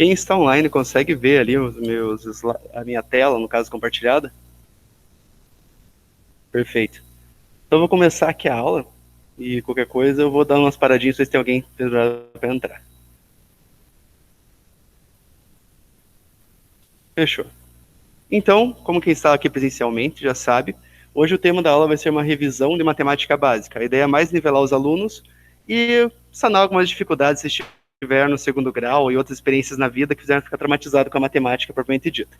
Quem está online consegue ver ali a minha tela, no caso compartilhada? Perfeito. Então eu vou começar aqui a aula e qualquer coisa eu vou dar umas paradinhas para ver se tem alguém para entrar. Fechou. Então, como quem está aqui presencialmente já sabe, hoje o tema da aula vai ser uma revisão de matemática básica. A ideia é mais nivelar os alunos e sanar algumas dificuldades se estiver no segundo grau e outras experiências na vida que fizeram ficar traumatizado com a matemática propriamente dita.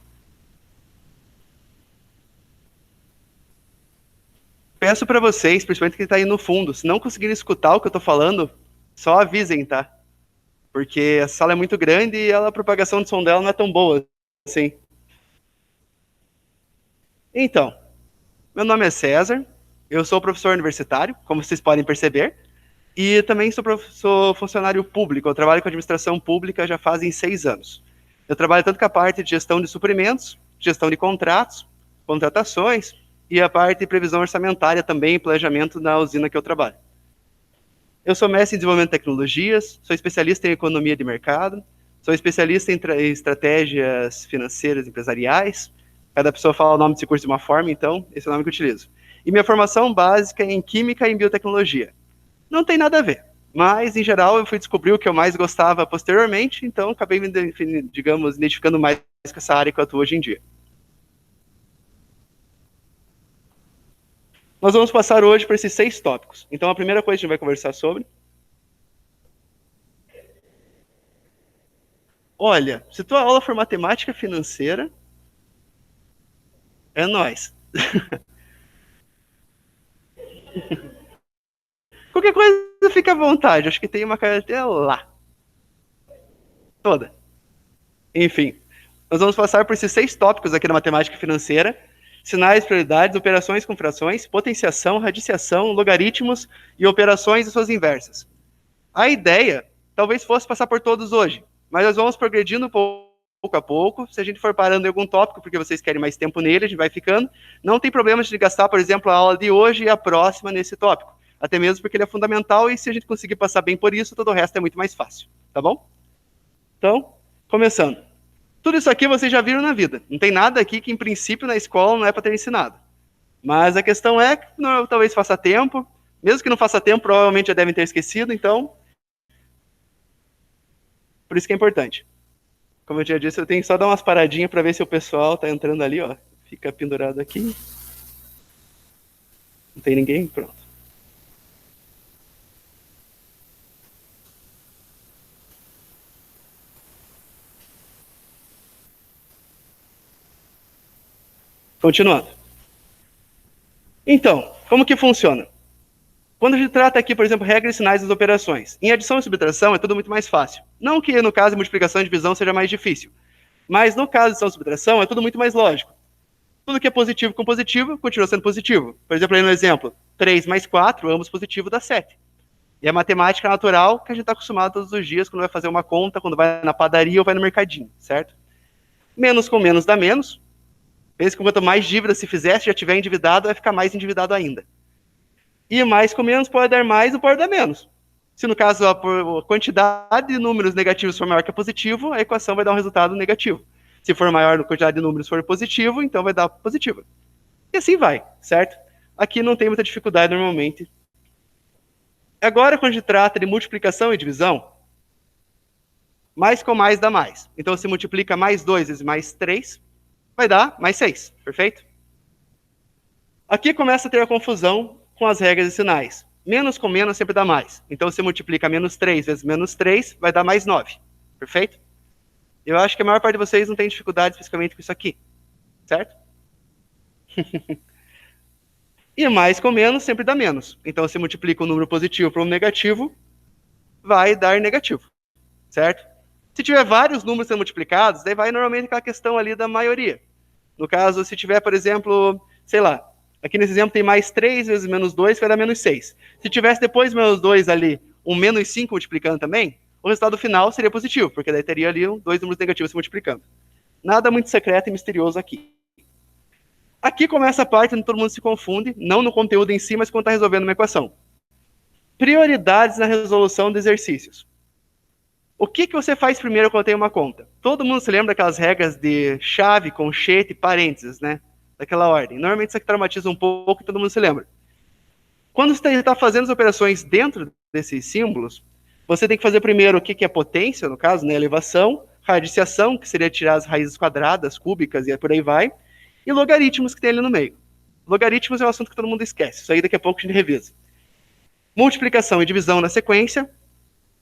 Peço para vocês, principalmente quem está aí no fundo, se não conseguirem escutar o que eu estou falando, só avisem, tá? Porque a sala é muito grande e a propagação de som dela não é tão boa assim. Então, meu nome é César, eu sou professor universitário, como vocês podem perceber, e também sou funcionário público, eu trabalho com administração pública já fazem 6 anos. Eu trabalho tanto com a parte de gestão de suprimentos, gestão de contratos, contratações, e a parte de previsão orçamentária também, planejamento na usina que eu trabalho. Eu sou mestre em desenvolvimento de tecnologias, sou especialista em economia de mercado, sou especialista em estratégias financeiras empresariais. Cada pessoa fala o nome desse curso de uma forma, então esse é o nome que eu utilizo. E minha formação básica é em química e em biotecnologia. Não tem nada a ver, mas em geral eu fui descobrir o que eu mais gostava posteriormente, então acabei me, digamos, identificando mais com essa área que eu atuo hoje em dia. Nós vamos passar hoje por esses 6 tópicos. Então a primeira coisa que a gente vai conversar sobre. Olha, se tua aula for matemática financeira, é nóis. Qualquer coisa fica à vontade, acho que tem uma carteira lá. Toda. Enfim, nós vamos passar por esses 6 tópicos aqui na matemática financeira: sinais, prioridades, operações com frações, potenciação, radiciação, logaritmos e operações e suas inversas. A ideia talvez fosse passar por todos hoje, mas nós vamos progredindo pouco a pouco. Se a gente for parando em algum tópico porque vocês querem mais tempo nele, a gente vai ficando. Não tem problema de gastar, por exemplo, a aula de hoje e a próxima nesse tópico. Até mesmo porque ele é fundamental e se a gente conseguir passar bem por isso, todo o resto é muito mais fácil. Tá bom? Então, começando. Tudo isso aqui vocês já viram na vida. Não tem nada aqui que, em princípio, na escola não é para ter ensinado. Mas a questão é que não, talvez faça tempo. Mesmo que não faça tempo, provavelmente já devem ter esquecido. Então, por isso que é importante. Como eu já disse, eu tenho que só dar umas paradinhas para ver se o pessoal tá entrando ali, ó. Fica pendurado aqui. Não tem ninguém? Pronto. Continuando. Então, como que funciona? Quando a gente trata aqui, por exemplo, regras e sinais das operações, em adição e subtração é tudo muito mais fácil. Não que no caso de multiplicação e divisão seja mais difícil, mas no caso de adição e subtração é tudo muito mais lógico. Tudo que é positivo com positivo continua sendo positivo. Por exemplo, aí no exemplo, 3 mais 4, ambos positivo, dá 7. E a matemática natural que a gente está acostumado todos os dias quando vai fazer uma conta, quando vai na padaria ou vai no mercadinho, certo? Menos com menos dá menos. Pense que quanto mais dívida se fizer, se já tiver endividado, vai ficar mais endividado ainda. E mais com menos pode dar mais ou pode dar menos. Se no caso a quantidade de números negativos for maior que positivo, a equação vai dar um resultado negativo. Se for maior a quantidade de números for positivo, então vai dar positivo. E assim vai, certo? Aqui não tem muita dificuldade normalmente. Agora, quando a gente trata de multiplicação e divisão, mais com mais dá mais. Então, se multiplica mais 2 vezes mais 3, vai dar mais 6, perfeito? Aqui começa a ter a confusão com as regras e sinais. Menos com menos sempre dá mais. Então, se multiplica menos 3 vezes menos 3, vai dar mais 9. Perfeito? Eu acho que a maior parte de vocês não tem dificuldade especificamente com isso aqui. Certo? E mais com menos sempre dá menos. Então, se multiplica um número positivo por um negativo, vai dar negativo. Certo? Se tiver vários números sendo multiplicados, daí vai normalmente aquela questão ali da maioria. No caso, se tiver, por exemplo, sei lá, aqui nesse exemplo tem mais 3 vezes menos 2, que vai dar menos 6. Se tivesse depois menos 2 ali, um menos 5 multiplicando também, o resultado final seria positivo, porque daí teria ali 2 números negativos se multiplicando. Nada muito secreto e misterioso aqui. Aqui começa a parte onde todo mundo se confunde, não no conteúdo em si, mas quando está resolvendo uma equação. Prioridades na resolução de exercícios. O que você faz primeiro quando tem uma conta? Todo mundo se lembra daquelas regras de chave, conchete e parênteses, né? Daquela ordem. Normalmente isso aqui traumatiza um pouco e todo mundo se lembra. Quando você está fazendo as operações dentro desses símbolos, você tem que fazer primeiro o que é potência, no caso, né? Elevação, radiciação, que seria tirar as raízes quadradas, cúbicas e por aí vai, e logaritmos que tem ali no meio. Logaritmos é um assunto que todo mundo esquece. Isso aí daqui a pouco a gente revisa. Multiplicação e divisão na sequência,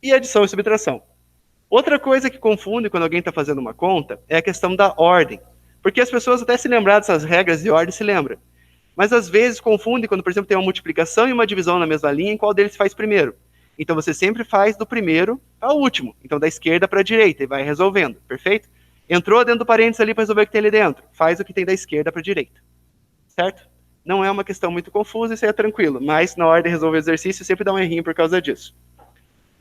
e adição e subtração. Outra coisa que confunde quando alguém está fazendo uma conta é a questão da ordem. Porque as pessoas até se lembrar dessas regras de ordem se lembram. Mas às vezes confunde quando, por exemplo, tem uma multiplicação e uma divisão na mesma linha, em qual deles faz primeiro. Então você sempre faz do primeiro ao último. Então da esquerda para a direita e vai resolvendo, perfeito? Entrou dentro do parênteses ali para resolver o que tem ali dentro. Faz o que tem da esquerda para a direita. Certo? Não é uma questão muito confusa, isso aí é tranquilo. Mas na hora de resolver o exercício sempre dá um errinho por causa disso.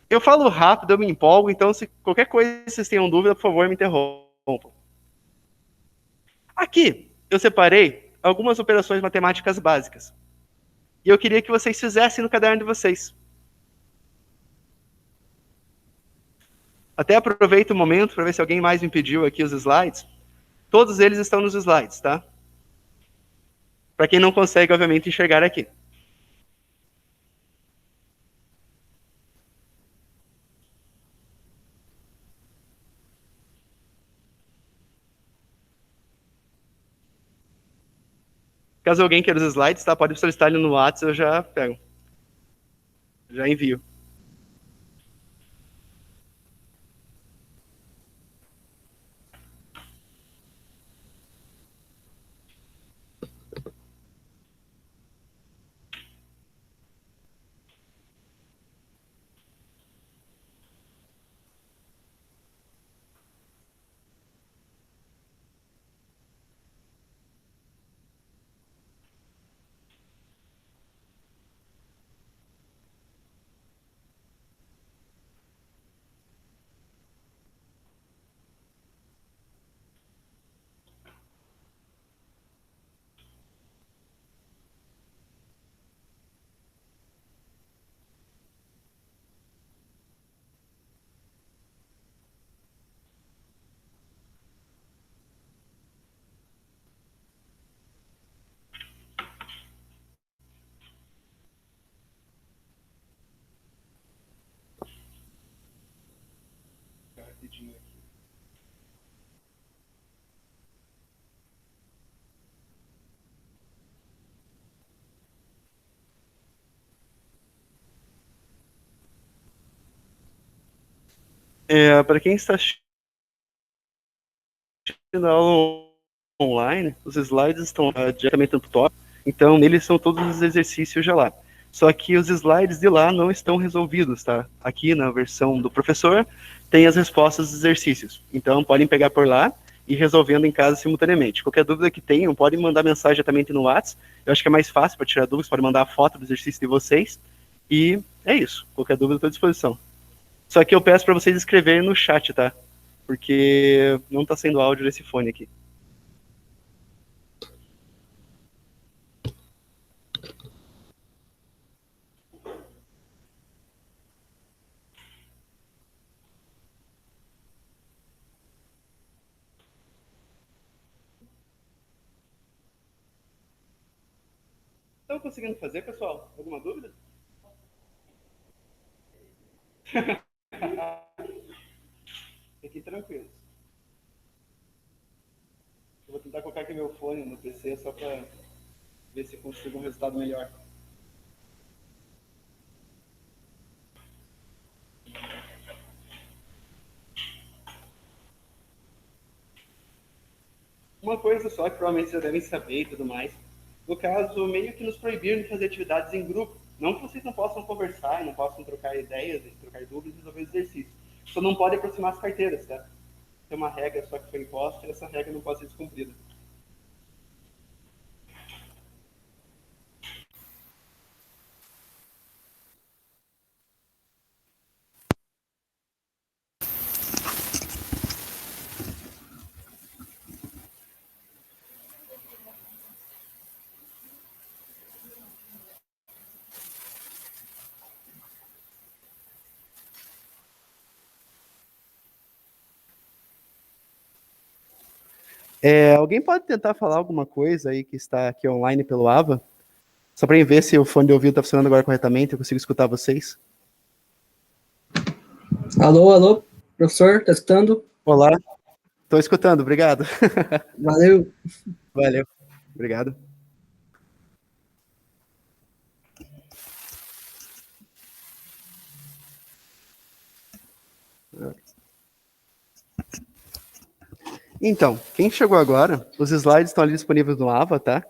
Eu falo rápido, eu me empolgo, então se qualquer coisa vocês tenham dúvida, por favor, me interrompam. Aqui eu separei algumas operações matemáticas básicas. E eu queria que vocês fizessem no caderno de vocês. Até aproveito o momento para ver se alguém mais me pediu aqui os slides. Todos eles estão nos slides, tá? Para quem não consegue, obviamente, enxergar aqui. Caso alguém queira os slides, tá? Pode solicitar ele no WhatsApp, eu já pego. Já envio. Para quem está assistindo a aula online, os slides estão diretamente no top, então neles são todos os exercícios já lá. Só que os slides de lá não estão resolvidos, tá? Aqui na versão do professor tem as respostas dos exercícios. Então podem pegar por lá e ir resolvendo em casa simultaneamente. Qualquer dúvida que tenham, podem mandar mensagem diretamente no WhatsApp. Eu acho que é mais fácil para tirar dúvidas, podem mandar a foto do exercício de vocês. E é isso. Qualquer dúvida, estou à disposição. Só que eu peço para vocês escreverem no chat, tá? Porque não está sendo áudio desse fone aqui. Estão conseguindo fazer, pessoal? Alguma dúvida? Fiquem tranquilos. Eu vou tentar colocar aqui meu fone no PC só para ver se consigo um resultado melhor. Uma coisa só que provavelmente vocês já devem saber e tudo mais. No caso, meio que nos proibiram de fazer atividades em grupo. Não que vocês não possam conversar, não possam trocar ideias, trocar dúvidas e resolver exercícios. Só não pode aproximar as carteiras, tá? Tem uma regra só que foi imposta e essa regra não pode ser descumprida. Alguém pode tentar falar alguma coisa aí que está aqui online pelo Ava? Só para ver se o fone de ouvido está funcionando agora corretamente, eu consigo escutar vocês. Alô, alô, professor, tá escutando? Olá, estou escutando, obrigado. Valeu. Valeu, obrigado. Então, quem chegou agora, os slides estão ali disponíveis no Ava, tá?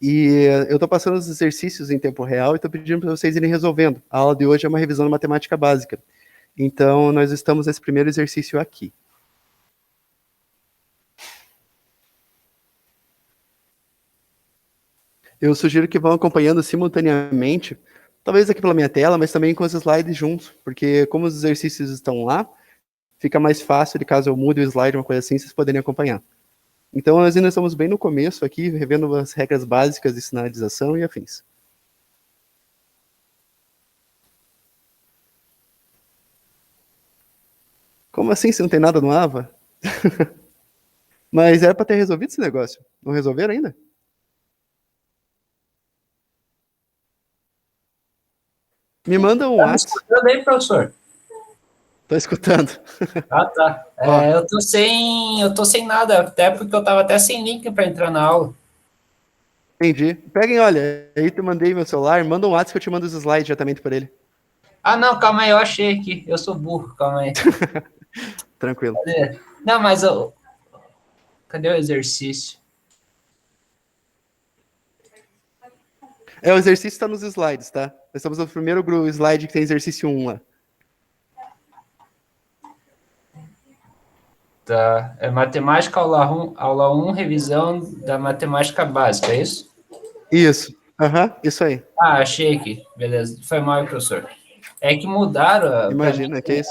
E eu estou passando os exercícios em tempo real e estou pedindo para vocês irem resolvendo. A aula de hoje é uma revisão de matemática básica. Então, nós estamos nesse primeiro exercício aqui. Eu sugiro que vão acompanhando simultaneamente, talvez aqui pela minha tela, mas também com os slides juntos, porque como os exercícios estão lá, fica mais fácil de caso eu mude o slide, uma coisa assim, vocês poderem acompanhar. Então, nós ainda estamos bem no começo aqui, revendo as regras básicas de sinalização e afins. Como assim, se não tem nada no AVA? Mas era para ter resolvido esse negócio. Não resolveram ainda? Me manda um Tá me WhatsApp. escutando aí, professor? Tô escutando. Ah, tá. Ó, Eu tô sem nada, até porque eu tava até sem link para entrar na aula. entendi. Peguem, olha, aí eu mandei meu celular, manda um WhatsApp que eu te mando os slides diretamente para ele. Ah, não, calma aí, eu achei aqui. Eu sou burro, calma aí. Tranquilo. Cadê? Não, mas cadê o exercício? O exercício está nos slides, tá? Nós estamos no primeiro slide que tem exercício 1 lá. Tá. É matemática aula 1, revisão da matemática básica, é isso? Isso. Aham, isso aí. Ah, achei aqui. Beleza. Foi mal, professor. É que mudaram, Imagina, que é isso.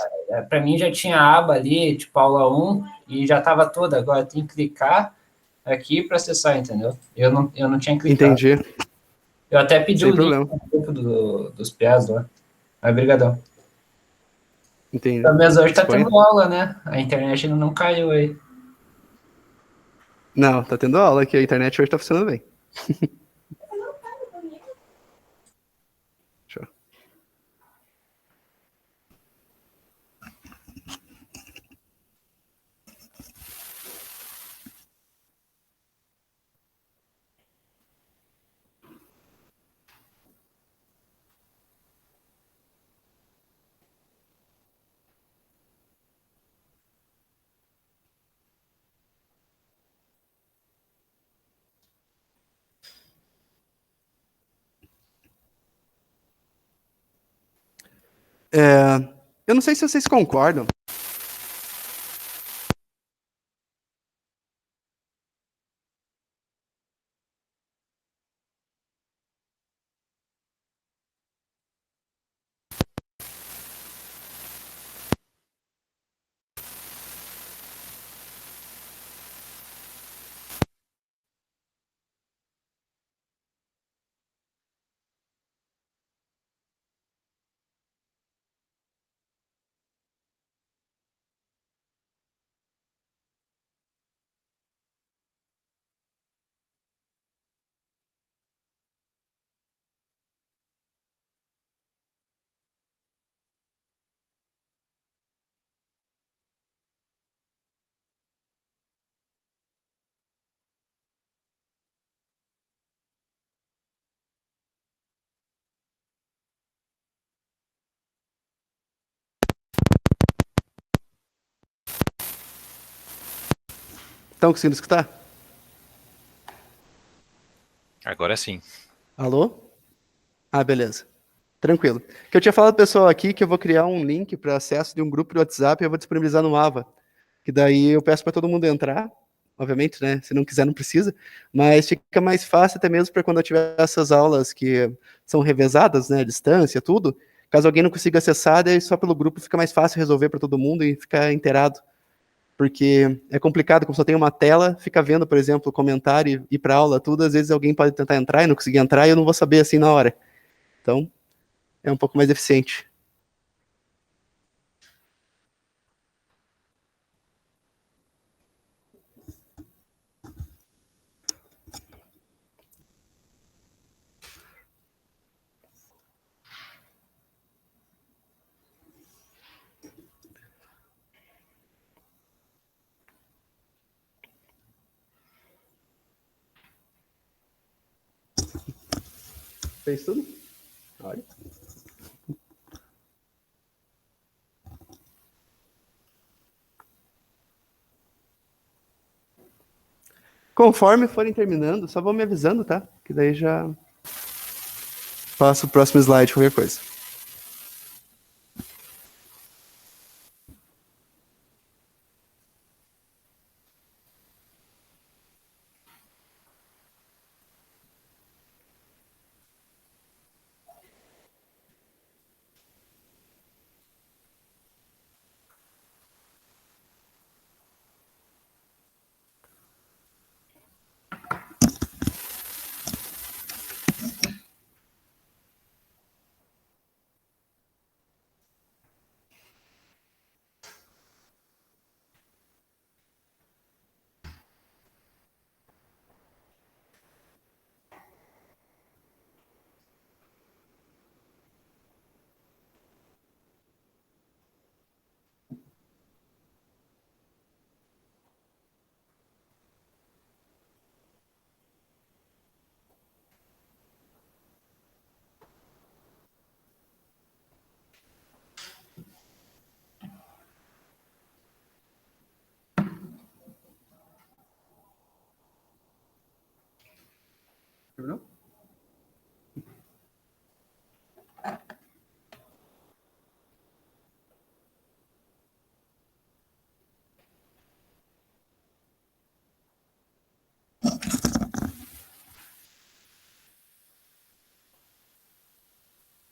para mim já tinha a aba ali, tipo aula 1, e já estava toda. Agora tem que clicar aqui para acessar, entendeu? Eu não tinha clicado. Entendi. Eu até pedi o Sem link problema. no grupo dos PIAs lá. Mas brigadão. Entendi. Mas hoje tá Disponha. tendo aula, né? A internet ainda não caiu aí. Não, tá tendo aula aqui, a internet hoje tá funcionando bem. Deixa eu... Eu não sei se vocês concordam. Estão conseguindo escutar? Agora sim. Alô? Ah, beleza. Tranquilo. Que eu tinha falado pro pessoal aqui que eu vou criar um link para acesso de um grupo de WhatsApp e eu vou disponibilizar no Ava. Que daí eu peço para todo mundo entrar. Obviamente, né? Se não quiser, não precisa. Mas fica mais fácil até mesmo para quando eu tiver essas aulas que são revezadas, né? À distância, tudo. Caso alguém não consiga acessar, daí só pelo grupo fica mais fácil resolver para todo mundo e ficar inteirado. Porque é complicado, como só tem uma tela, fica vendo, por exemplo, o comentário e ir para aula, tudo. Às vezes alguém pode tentar entrar e não conseguir entrar e eu não vou saber assim na hora. Então, é um pouco mais eficiente. Fez tudo? Olha. Conforme forem terminando, só vão me avisando, tá? Que daí já faço o próximo slide, qualquer coisa. Terminou?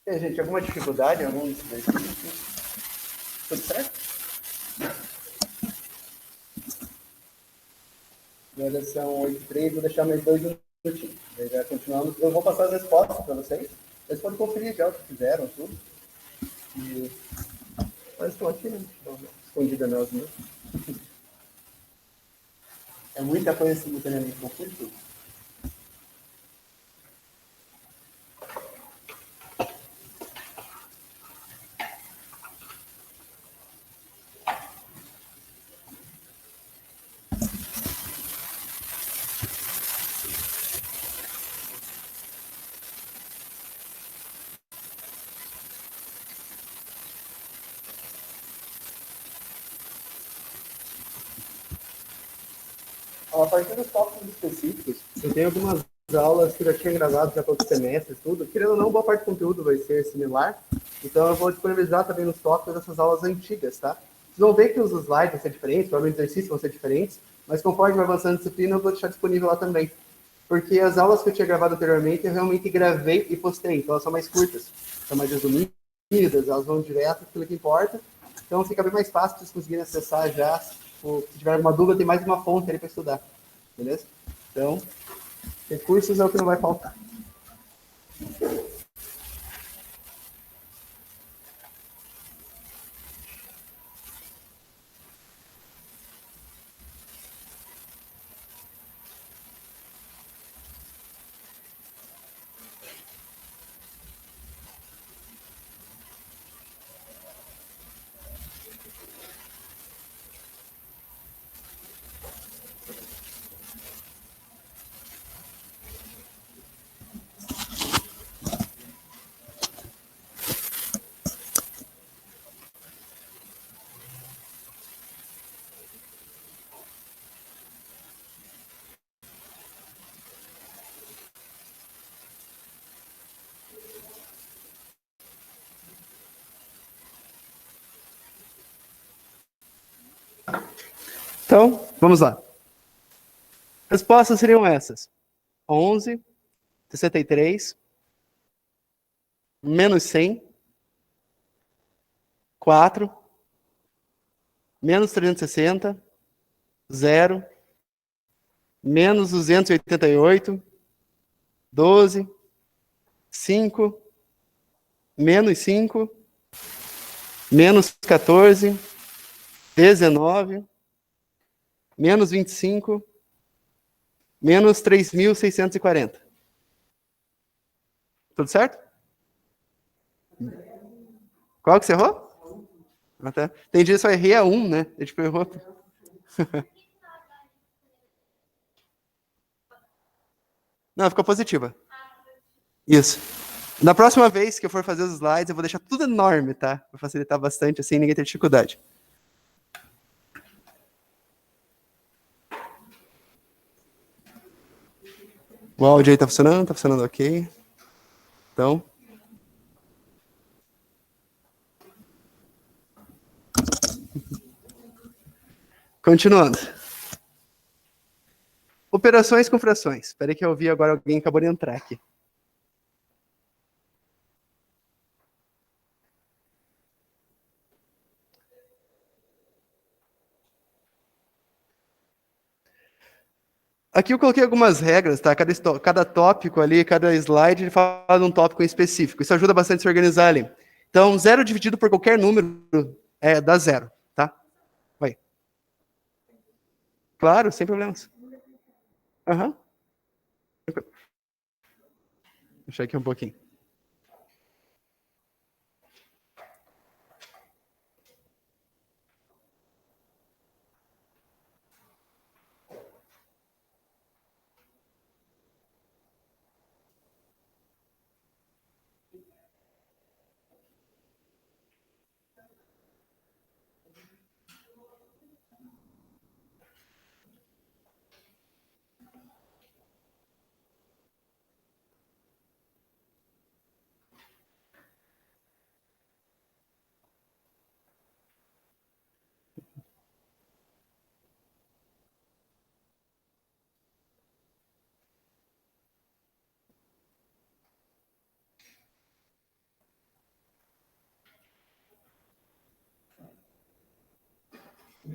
E aí, gente, alguma dificuldade em algum desses exercícios? Tudo certo? Agora são 8h03, vou deixar mais 2 minutinhos. Daí já continuamos. Eu vou passar as respostas para vocês. Vocês podem conferir já o que fizeram, tudo. E... Mas estão aqui, né? Estão escondidas nelas mesmo. É muita coisa simultaneamente, confere tudo. A partir dos tópicos específicos, eu tenho algumas aulas que eu já tinha gravado já para outros semestres, tudo. Querendo ou não, boa parte do conteúdo vai ser similar. Então, eu vou disponibilizar também nos tópicos dessas aulas antigas, tá? Vocês vão ver que os slides vão ser diferentes, provavelmente os exercícios vão ser diferentes, mas conforme vai avançando a disciplina, eu vou deixar disponível lá também. Porque as aulas que eu tinha gravado anteriormente, eu realmente gravei e postei, então elas são mais curtas, são mais resumidas, elas vão direto, aquilo que importa. Então, fica bem mais fácil para vocês conseguirem acessar já. Se tiver alguma dúvida, tem mais uma fonte ali para estudar. Beleza? Então, recursos é o que não vai faltar. Então, vamos lá. Respostas seriam essas. 11, 63, menos 100, 4, menos 360, 0, menos 288, 12, 5, menos 5, menos 14, 19, menos 25, menos 3.640. Tudo certo? Qual que você errou? Ah, tá. Tem dia que só errei a 1, né? Ele tipo, errou. Não, ficou positiva. Isso. Na próxima vez que eu for fazer os slides, eu vou deixar tudo enorme, tá? Para facilitar bastante, assim, ninguém ter dificuldade. O áudio aí tá funcionando ok. Então. Continuando. Operações com frações. Espera aí que eu ouvi agora, alguém acabou de entrar aqui. Aqui eu coloquei algumas regras, tá? Cada tópico ali, cada slide, ele fala de um tópico em específico. Isso ajuda bastante a se organizar ali. Então, 0 dividido por qualquer número dá 0, tá? Vai. Claro, sem problemas. Aham. Deixa aqui um pouquinho.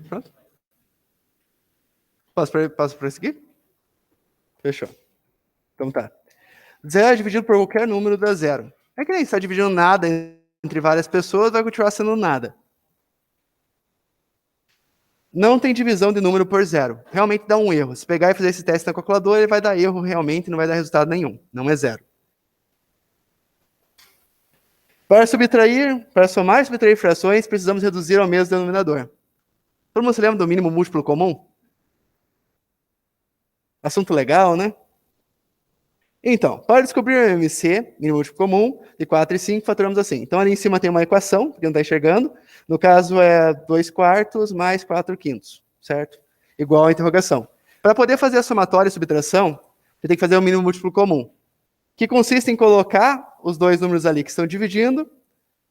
Pronto. Posso prosseguir? Fechou. Então tá. 0 dividido por qualquer número dá 0. É que nem está dividindo nada entre várias pessoas, vai continuar sendo nada. Não tem divisão de número por 0. Realmente dá um erro. Se pegar e fazer esse teste na calculadora, ele vai dar erro realmente, não vai dar resultado nenhum. Não é 0. Para somar e subtrair frações, precisamos reduzir ao mesmo denominador. Todo mundo se lembra do mínimo múltiplo comum? Assunto legal, né? Então, para descobrir o MC, mínimo múltiplo comum, de 4 e 5, fatoramos assim. Então, ali em cima tem uma equação, que não está enxergando. No caso, é 2/4 mais 4/5, certo? Igual a interrogação. Para poder fazer a somatória e subtração, você tem que fazer o mínimo múltiplo comum, que consiste em colocar os dois números ali que estão dividindo,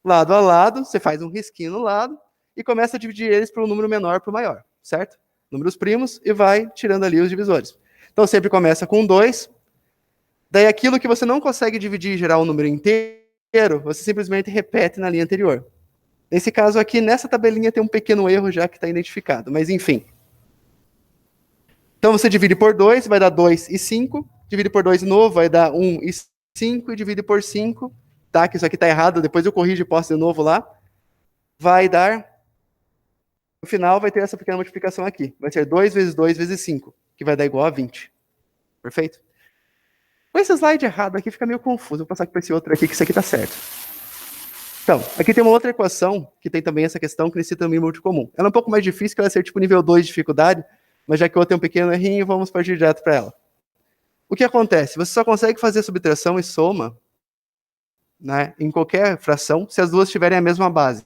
lado a lado, você faz um risquinho no lado, e começa a dividir eles para um número menor para o maior, certo? Números primos, e vai tirando ali os divisores. Então, sempre começa com 2, daí aquilo que você não consegue dividir e gerar um número inteiro, você simplesmente repete na linha anterior. Nesse caso aqui, nessa tabelinha tem um pequeno erro já que está identificado, mas enfim. Então você divide por 2, vai dar 2 e 5. Divide por 2 de novo, vai dar 1 e 5. E divide por 5, tá? Que isso aqui está errado, depois eu corrijo e posto de novo lá. Vai dar... No final vai ter essa pequena multiplicação aqui. Vai ser 2 vezes 2 vezes 5, que vai dar igual a 20. Perfeito? Com esse slide errado aqui fica meio confuso. Vou passar aqui para esse outro aqui, que isso aqui está certo. Então, aqui tem uma outra equação, que tem também essa questão que necessita do mínimo múltiplo comum. Ela é um pouco mais difícil, que ela vai ser tipo nível 2 de dificuldade, mas já que eu tenho um pequeno errinho, vamos partir direto para ela. O que acontece? Você só consegue fazer subtração e soma, né, em qualquer fração se as duas tiverem a mesma base.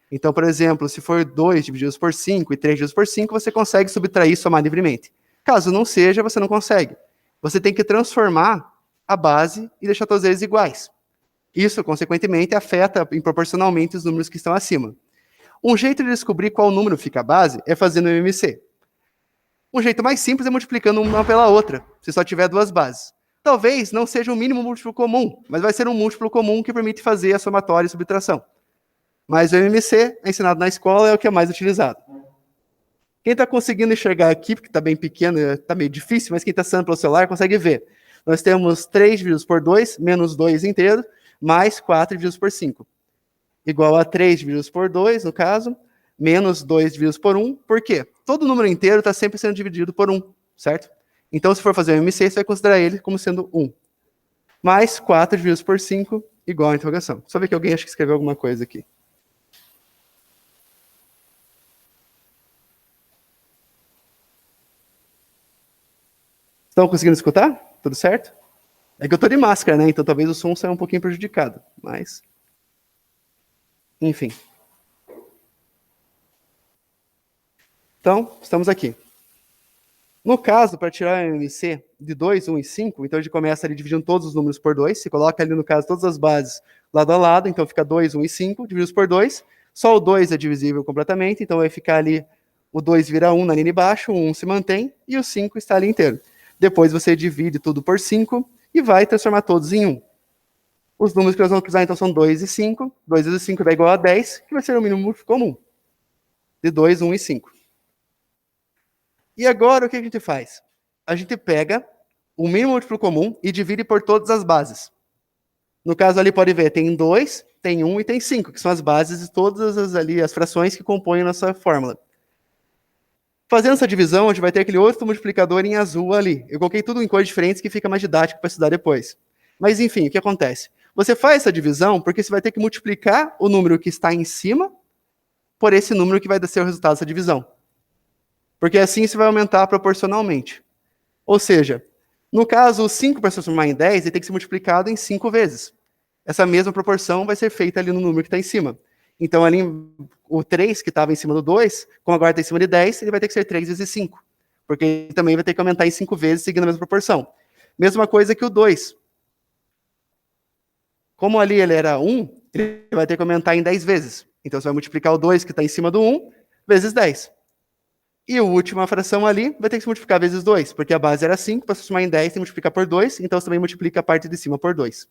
Então, por exemplo, se for 2 divididos por 5 e 3 divididos por 5, você consegue subtrair e somar livremente. Caso não seja, você não consegue. Você tem que transformar a base e deixar todos eles iguais. Isso, consequentemente, afeta proporcionalmente os números que estão acima. Um jeito de descobrir qual número fica a base é fazendo o MMC. Um jeito mais simples é multiplicando uma pela outra, se só tiver duas bases. Talvez não seja um mínimo múltiplo comum, mas vai ser um múltiplo comum que permite fazer a somatória e subtração. Mas o MMC, ensinado na escola, é o que é mais utilizado. Quem está conseguindo enxergar aqui, porque está bem pequeno, está meio difícil, mas quem está acessando pelo celular consegue ver. Nós temos 3 divididos por 2, menos 2 inteiro, mais 4 divididos por 5. Igual a 3 divididos por 2, no caso, menos 2 divididos por 1. Por quê? Todo número inteiro está sempre sendo dividido por 1, certo? Então, se for fazer o MC, você vai considerar ele como sendo 1. Mais 4 divididos por 5, igual a interrogação. Só ver que alguém acha que escreveu alguma coisa aqui. Estão conseguindo escutar? Tudo certo? É que eu tô de máscara, né? Então talvez o som saia um pouquinho prejudicado. Mas. Enfim. Então, estamos aqui. No caso, para tirar o MMC de 2, 1 e 5, então a gente começa ali dividindo todos os números por 2. Se coloca ali, no caso, todas as bases lado a lado. Então fica 2, 1 e 5, divididos por 2. Só o 2 é divisível completamente. Então vai ficar ali, o 2 vira 1 na linha de baixo, o 1 se mantém e o 5 está ali inteiro. Depois você divide tudo por 5 e vai transformar todos em 1. Os números que nós vamos usar, então, são 2 e 5. 2 vezes 5 dá igual a 10, que vai ser o mínimo múltiplo comum. De 2, 1 e 5. E agora, o que a gente faz? A gente pega o mínimo múltiplo comum e divide por todas as bases. No caso ali, pode ver, tem 2, tem 1 e tem 5, que são as bases de todas as frações que compõem a nossa fórmula. Fazendo essa divisão, a gente vai ter aquele outro multiplicador em azul ali. Eu coloquei tudo em cores diferentes, que fica mais didático para estudar depois. Mas, enfim, o que acontece? Você faz essa divisão porque você vai ter que multiplicar o número que está em cima por esse número que vai ser o resultado dessa divisão. Porque assim você vai aumentar proporcionalmente. Ou seja, no caso, o 5 para se transformar em 10, ele tem que ser multiplicado em 5 vezes. Essa mesma proporção vai ser feita ali no número que está em cima. Então, ali, o 3, que estava em cima do 2, como agora está em cima de 10, ele vai ter que ser 3 vezes 5. Porque ele também vai ter que aumentar em 5 vezes, seguindo a mesma proporção. Mesma coisa que o 2. Como ali ele era 1, ele vai ter que aumentar em 10 vezes. Então, você vai multiplicar o 2, que está em cima do 1, vezes 10. E a última fração ali vai ter que se multiplicar vezes 2, porque a base era 5, para se transformar em 10 tem que multiplicar por 2, então você também multiplica a parte de cima por 2.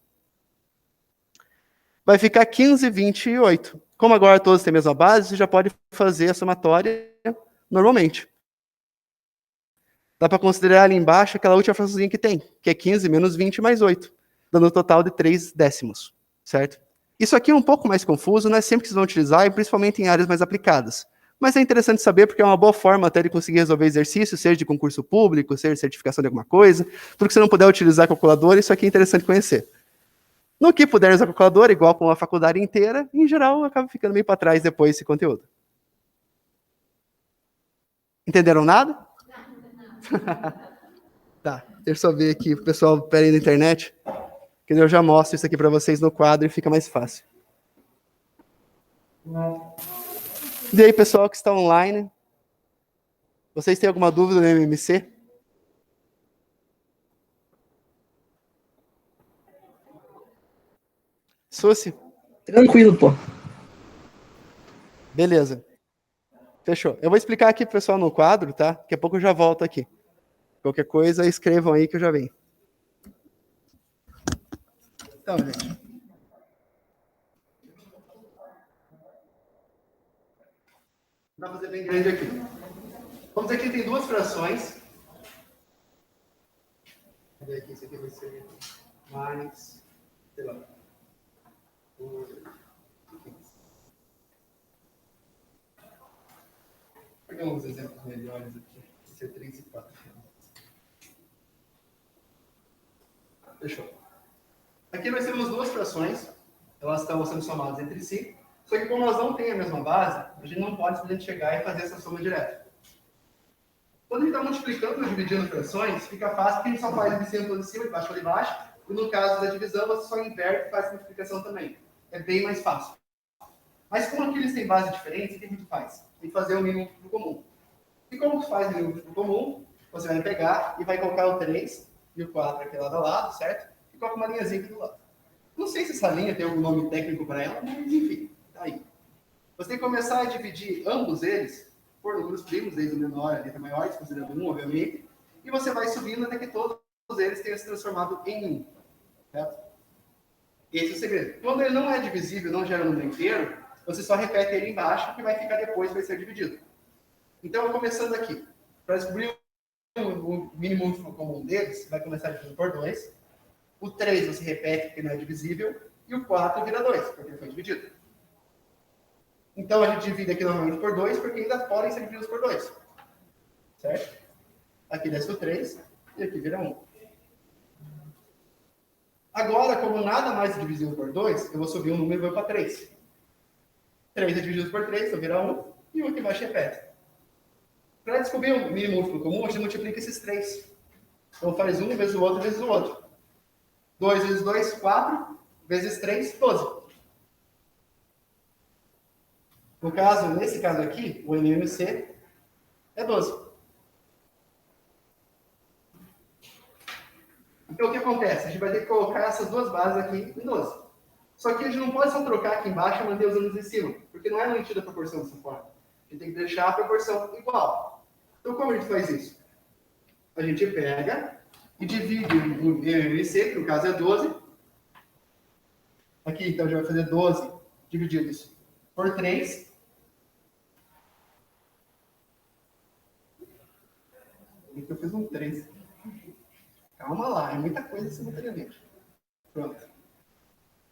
Vai ficar 15, 20 e 8. Como agora todos têm a mesma base, você já pode fazer a somatória normalmente. Dá para considerar ali embaixo aquela última fraçãozinha que tem, que é 15 menos 20 mais 8, dando um total de 3 décimos, certo? Isso aqui é um pouco mais confuso, não é sempre que vocês vão utilizar, e principalmente em áreas mais aplicadas. Mas é interessante saber, porque é uma boa forma até de conseguir resolver exercícios, seja de concurso público, seja de certificação de alguma coisa. Tudo que você não puder utilizar a calculadora, isso aqui é interessante conhecer. No que puder usar a calculadora, igual com a faculdade inteira, em geral, acaba ficando meio para trás depois esse conteúdo. Entenderam nada? Tá, deixa eu só ver aqui, o pessoal pera aí na internet, que eu já mostro isso aqui para vocês no quadro e fica mais fácil. E aí, pessoal que está online, vocês têm alguma dúvida no MMC? Susi? Tranquilo, pô. Beleza. Fechou. Eu vou explicar aqui pro pessoal no quadro, tá? Daqui a pouco eu já volto aqui. Qualquer coisa, escrevam aí que eu já venho. Então, gente. Vou fazer bem grande aqui. Vamos dizer que tem duas frações. Vamos ver aqui, isso aqui vai ser mais, sei lá, vou pegar uns exemplos melhores aqui. Vai ser 3 e 4. Fechou. Aqui nós temos duas frações. Elas estão sendo somadas entre si. Só que como elas não têm a mesma base, a gente não pode simplesmente chegar e fazer essa soma direta. Quando a gente está multiplicando ou dividindo frações, fica fácil porque a gente só faz de cima para de cima, de baixo para de baixo. E no caso da divisão, você só inverte e faz a multiplicação também. É bem mais fácil. Mas como aqui eles têm base diferentes, o que a gente faz? Tem que fazer o mínimo múltiplo comum. E como que faz o mínimo múltiplo comum? Você vai pegar e vai colocar o 3 e o 4 aqui lado a lado, certo? E coloca uma linhazinha aqui do lado. Não sei se essa linha tem algum nome técnico para ela, mas enfim, tá aí. Você tem que começar a dividir ambos eles por números primos, desde o menor até o maior, considerando 1, obviamente, e você vai subindo até que todos eles tenham se transformado em 1. Certo? Esse é o segredo. Quando ele não é divisível, não gera um número inteiro, você só repete ele embaixo, que vai ficar depois, vai ser dividido. Então, começando aqui, para descobrir o mínimo múltiplo comum deles, você vai começar dividindo por 2. O 3 você repete, porque não é divisível, e o 4 vira 2, porque ele foi dividido. Então, a gente divide aqui normalmente por 2, porque ainda podem ser divididos por 2. Certo? Aqui desce o 3, e aqui vira 1. Agora, como nada mais é divisível por 2, eu vou subir um número e vou para 3. 3 é dividido por 3, então vira 1, e o aqui embaixo repete. Para descobrir o mínimo múltiplo comum, a gente multiplica esses 3. Então, faz um vezes o outro vezes o outro. 2 vezes 2, 4. Vezes 3, 12. No caso, nesse caso aqui, o MMC é 12. Então, o que acontece? A gente vai ter que colocar essas duas bases aqui em 12. Só que a gente não pode só trocar aqui embaixo e manter os números em cima, porque não é mantida a proporção dessa forma. A gente tem que deixar a proporção igual. Então, como a gente faz isso? A gente pega e divide o MMC, que no caso é 12. Aqui, então, a gente vai fazer 12 divididos por 3. Aqui eu fiz um 3. Calma lá, é muita coisa simultaneamente. Pronto.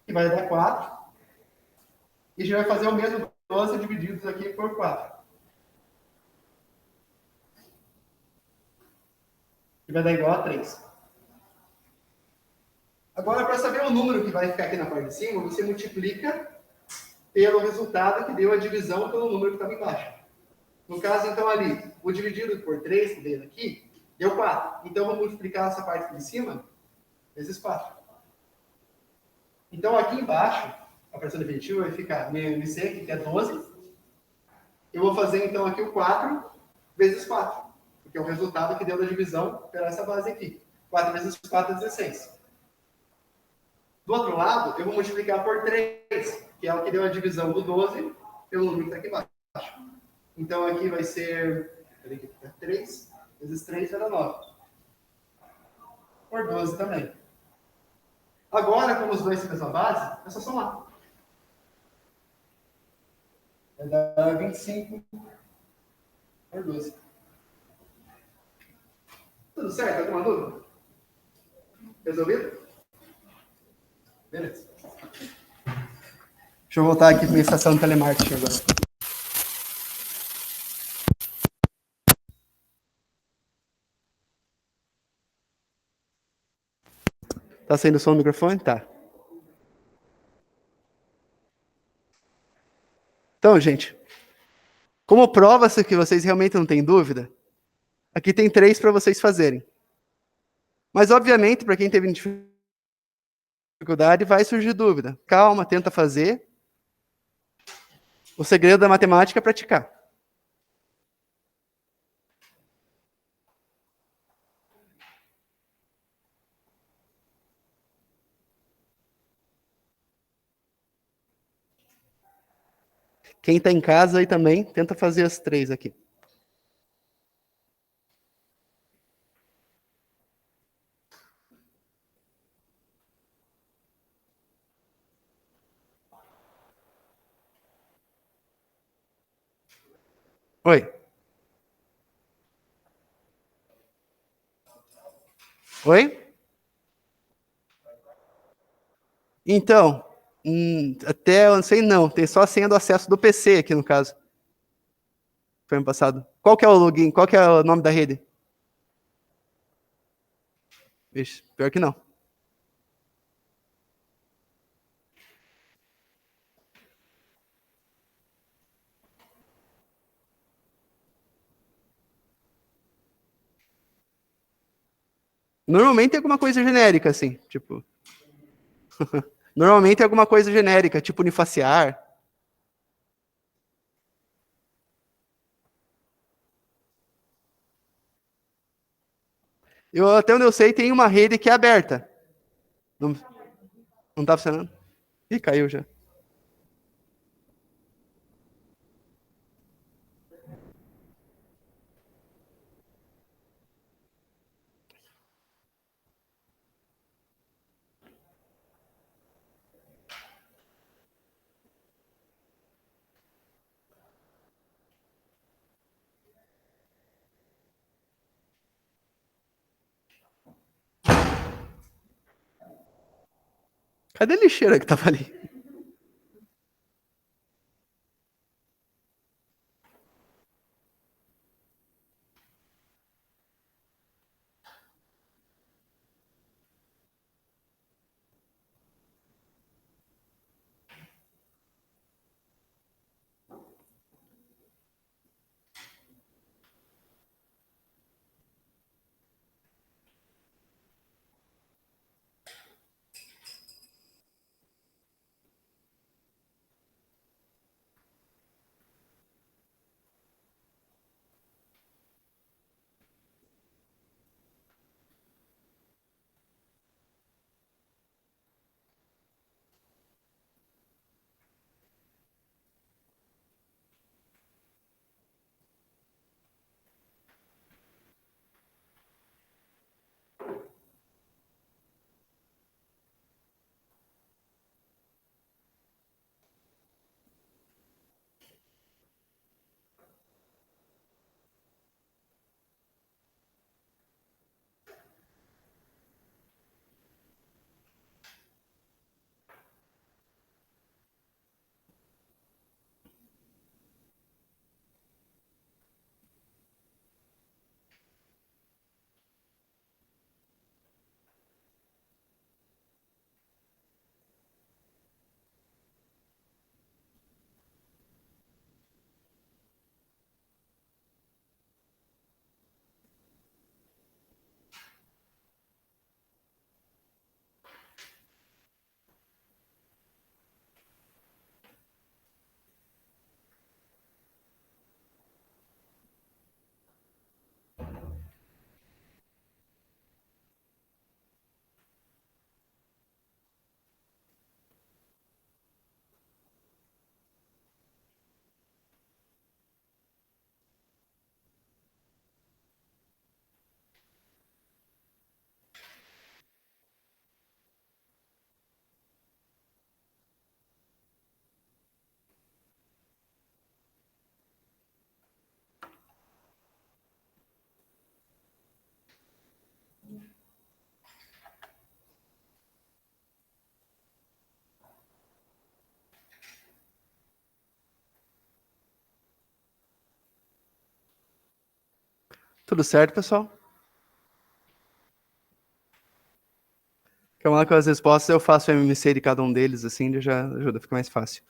E vai dar 4. E a gente vai fazer o mesmo 12 divididos aqui por 4. Que vai dar igual a 3. Agora, para saber o número que vai ficar aqui na parte de cima, você multiplica pelo resultado que deu a divisão pelo número que estava embaixo. No caso, então, ali, o dividido por 3, que veio aqui, deu 4. Então, vamos multiplicar essa parte aqui de cima vezes 4. Então, aqui embaixo, a fração definitiva vai ficar meu MC, que é 12. Eu vou fazer, então, aqui o 4 vezes 4, porque é o resultado que deu da divisão pela essa base aqui. 4 vezes 4 é 16. Do outro lado, eu vou multiplicar por 3, que é o que deu a divisão do 12 pelo número que está aqui embaixo. Então, aqui vai ser 3 vezes 3 vai dar 9. Por 12 também. Agora, como os dois têm a mesma base, é só somar. Vai dar 25 por 12. Tudo certo? Alguma dúvida? Resolvido? Beleza. Deixa eu voltar aqui para a minha estação de telemarketing agora. Tá saindo o som do microfone? Tá. Então, gente, como prova que vocês realmente não têm dúvida, aqui tem 3 para vocês fazerem. Mas, obviamente, para quem teve dificuldade, vai surgir dúvida. Calma, tenta fazer. O segredo da matemática é praticar. Quem está em casa aí também, tenta fazer as 3 aqui. Oi. Oi? Então, até eu não sei não, tem só a senha do acesso do PC aqui no caso. Foi ano passado. Qual que é o login? Qual que é o nome da rede? Vixe, pior que não. Normalmente é alguma coisa genérica, assim, tipo... Normalmente é alguma coisa genérica, tipo unifaciar. Até onde eu sei, tem uma rede que é aberta. Não tá funcionando? Ih, caiu já. Cadê a lixeira que tava ali? Tudo certo, pessoal? Calma lá com as respostas, eu faço o MMC de cada um deles, assim, já ajuda, fica mais fácil.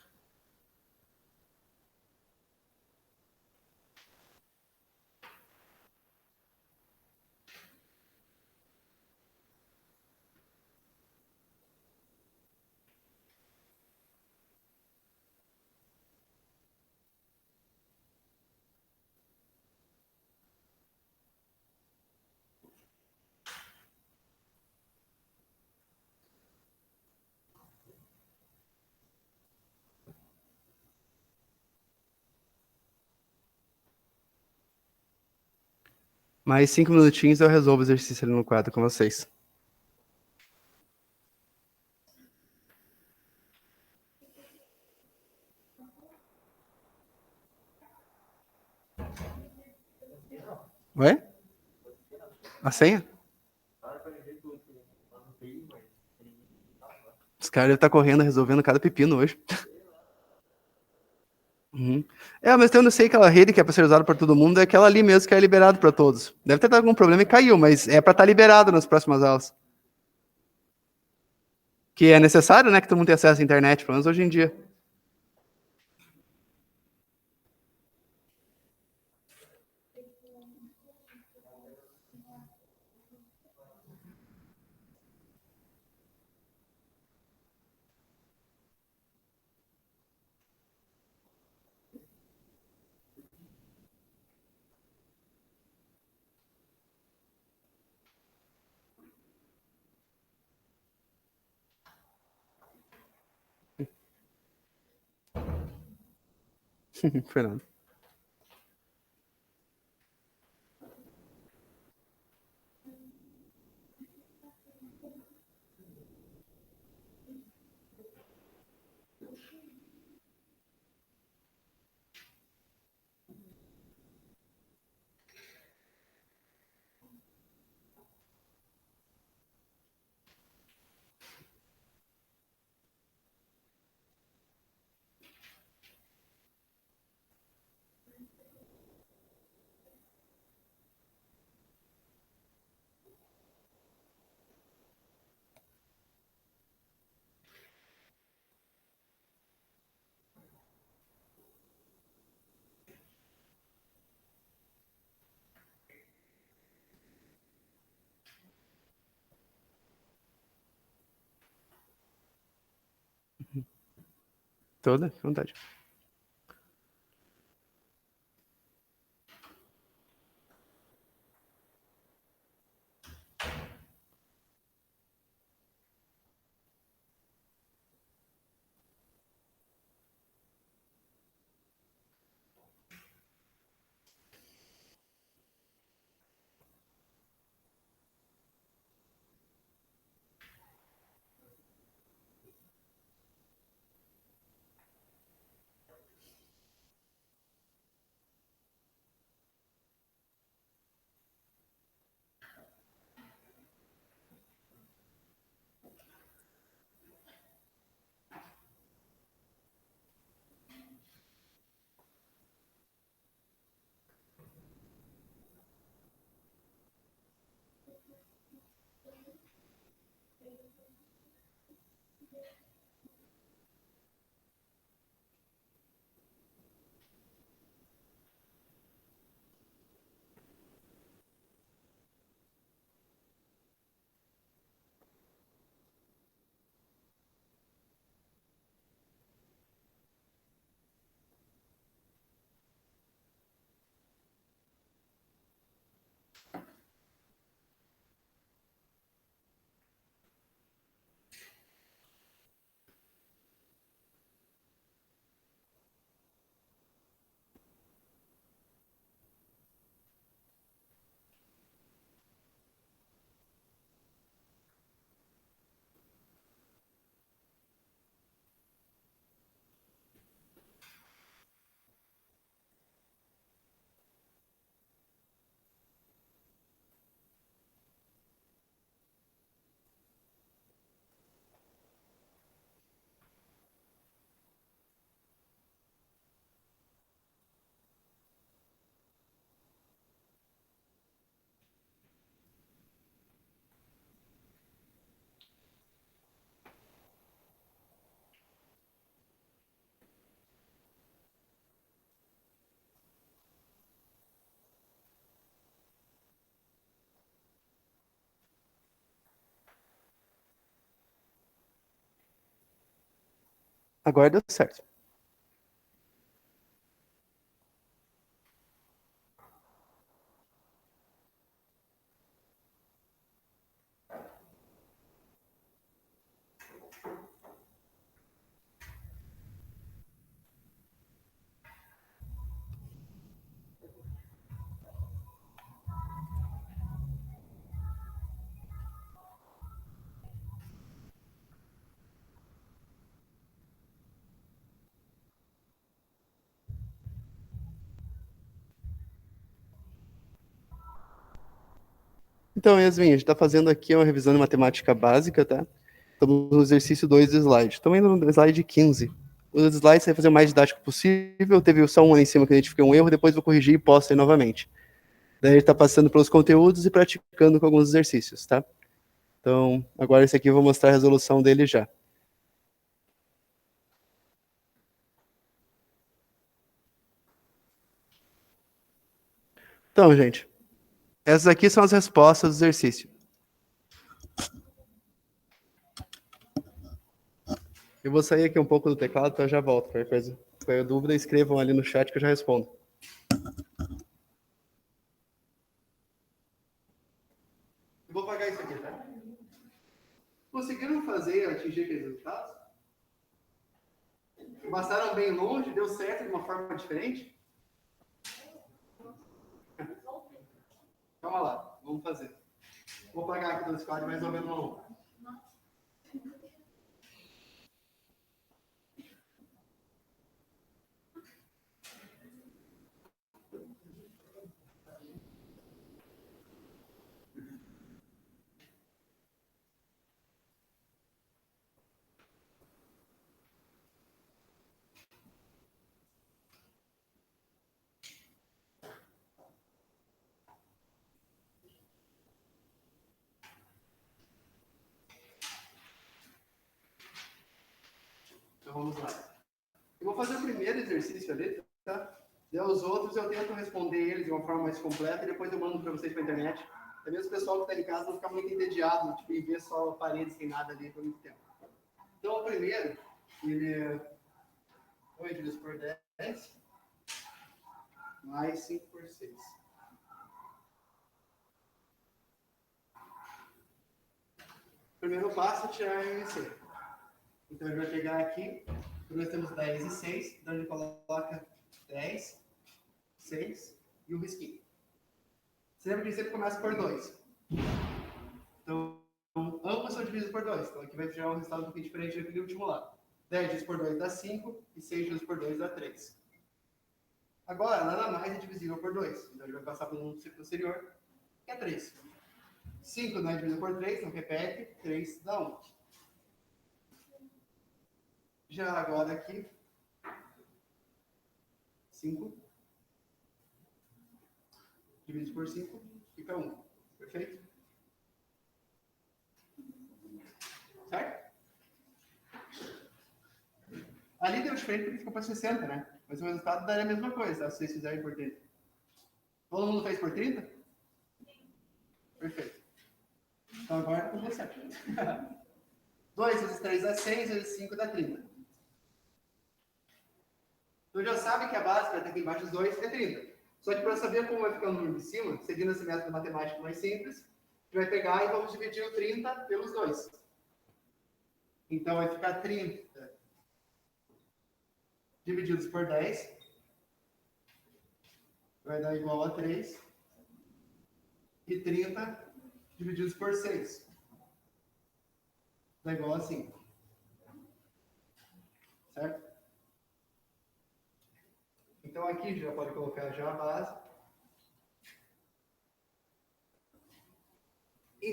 Mais 5 minutinhos eu resolvo o exercício ali no quadro com vocês. Ué? A senha? Os caras devem estar correndo, resolvendo cada pepino hoje. Uhum. Mas eu não sei, aquela rede que é para ser usada por todo mundo é aquela ali mesmo que é liberado para todos. Deve ter dado algum problema e caiu, mas é para estar liberado nas próximas aulas. Que é necessário, né, que todo mundo tenha acesso à internet, pelo menos hoje em dia. Fernando. Toda vontade. Agora deu certo. Então, Yasmin, a gente está fazendo aqui uma revisão de matemática básica, tá? Estamos no exercício 2 do slide. Estamos indo no slide 15. Os slides você vai fazer o mais didático possível. Teve só um ali em cima que eu identifiquei um erro, depois vou corrigir e posto aí novamente. Daí ele está passando pelos conteúdos e praticando com alguns exercícios, tá? Então, agora esse aqui eu vou mostrar a resolução dele já. Então, gente, essas aqui são as respostas do exercício. Eu vou sair aqui um pouco do teclado, então eu já volto. Qualquer dúvida, escrevam ali no chat que eu já respondo. Eu vou apagar isso aqui, tá? Conseguiram fazer, atingir aqueles resultados? Passaram bem longe? Deu certo de uma forma diferente? Calma lá, vamos fazer. Vou apagar aqui do squad mais ou menos um. Então vamos lá. Eu vou fazer o primeiro exercício ali, tá? E os outros eu tento responder eles de uma forma mais completa e depois eu mando para vocês para a internet. Até mesmo o pessoal que está em casa não ficar muito entediado, tipo, e ver só paredes sem nada ali por muito tempo. Então, o primeiro, ele é 8 vezes por 10, mais 5 por 6. Primeiro passo é tirar a MC. Então, a gente vai pegar aqui, nós temos 10 e 6, então a gente coloca 10, 6 e um risquinho. Você lembra que sempre começa por 2. Então, ambos são divididos por 2. Então, aqui vai gerar um resultado um pouquinho diferente daquele último lá. 10 vezes por 2 dá 5 e 6 vezes por 2 dá 3. Agora, nada mais é divisível por 2. Então, a gente vai passar para um número posterior, que é 3. 5 não é dividido por 3, não repete. 3 dá 1. Já agora aqui, 5 dividido por 5 fica 1. Perfeito? Certo? Ali deu diferente porque ficou para 60, né? Mas o resultado daria a mesma coisa, tá? Se vocês fizerem por 30. Todo mundo fez por 30? Perfeito. Então agora tudo certo. 2 vezes 3 dá 6, vezes 5 dá 30. Então já sabe que a base para ter aqui embaixo dos 2 é 30. Só que para saber como vai ficar o número de cima, seguindo esse método matemático mais simples, a gente vai pegar e vamos dividir o 30 pelos 2. Então vai ficar 30 divididos por 10 vai dar igual a 3. E 30 divididos por 6 dá igual a 5. Certo? Então aqui já pode colocar já a base. Em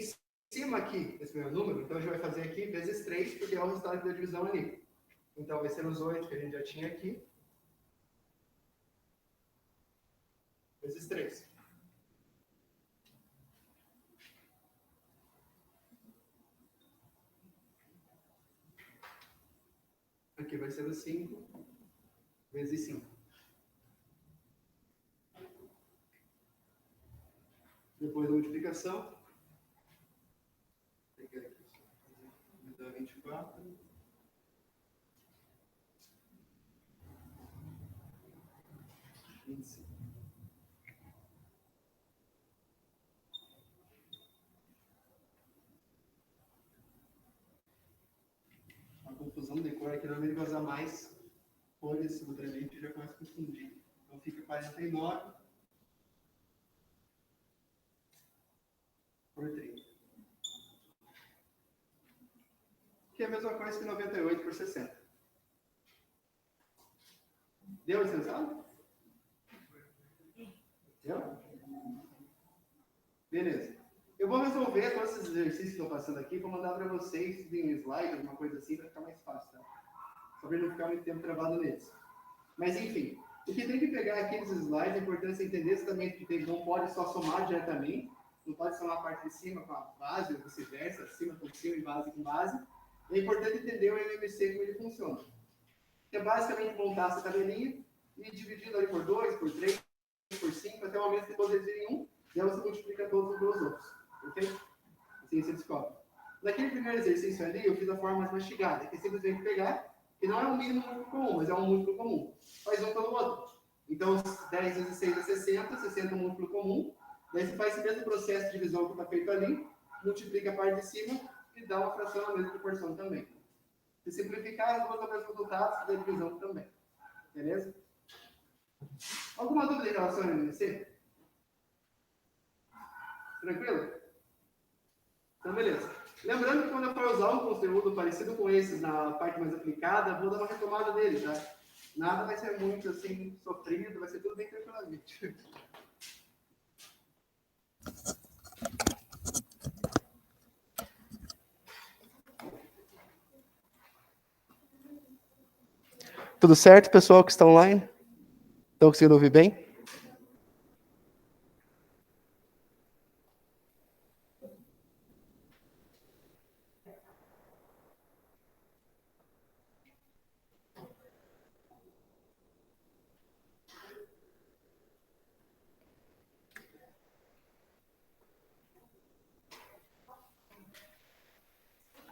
cima aqui, desse primeiro número, então a gente vai fazer aqui vezes 3, porque é o resultado da divisão ali. Então vai ser os 8 que a gente já tinha aqui. Vezes 3. Aqui vai ser o 5 vezes 5. Depois da multiplicação, pegar aqui, me dá 24. confusão de cor aqui, normalmente vai usar mais cores simultaneamente e já começa a confundir. Então fica 49 por 30. Que é a mesma coisa que 98 por 60. Deu esse resultado? Deu? Beleza. Eu vou resolver todos esses exercícios que estou passando aqui, vou mandar para vocês em um slide, alguma coisa assim, para ficar mais fácil, tá? Só para não ficar muito tempo travado neles. Mas, enfim, o que tem que pegar aqui nesses slides, é importante você entender exatamente que não pode só somar diretamente, não pode somar a parte de cima com a base, ou vice-versa, cima com cima e base com base. É importante entender o MMC, como ele funciona. É basicamente montar essa tabelinha e dividindo ali por 2, por 3, por 5, até o momento que todos eles virem 1, e aí você multiplica todos pelos outros. Ok? Assim você descobre. Naquele primeiro exercício ali, eu fiz a forma mais mastigada, que é simplesmente pegar, que não é um mínimo múltiplo comum, mas é um múltiplo comum. Faz um pelo outro. Então, 10 vezes 6 é 60, 60 é um múltiplo comum. Daí você faz esse mesmo processo de divisão que está feito ali, multiplica a parte de cima e dá uma fração na mesma proporção também. Se simplificar, as duas dão o mesmo resultado da divisão também. Beleza? Alguma dúvida em relação ao MMC? Tranquilo? Então, beleza. Lembrando que quando eu for usar um conteúdo parecido com esses na parte mais aplicada, vou dar uma retomada dele, tá? Nada vai ser muito assim, sofrido, vai ser tudo bem tranquilamente. Tudo certo, pessoal que está online? Estão conseguindo ouvir bem?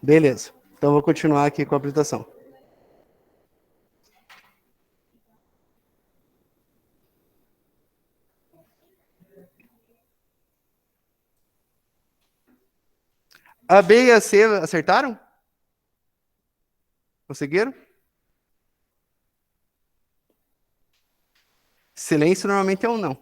Beleza. Então, vou continuar aqui com a apresentação. A B e a C acertaram? Conseguiram? Silêncio normalmente é um não.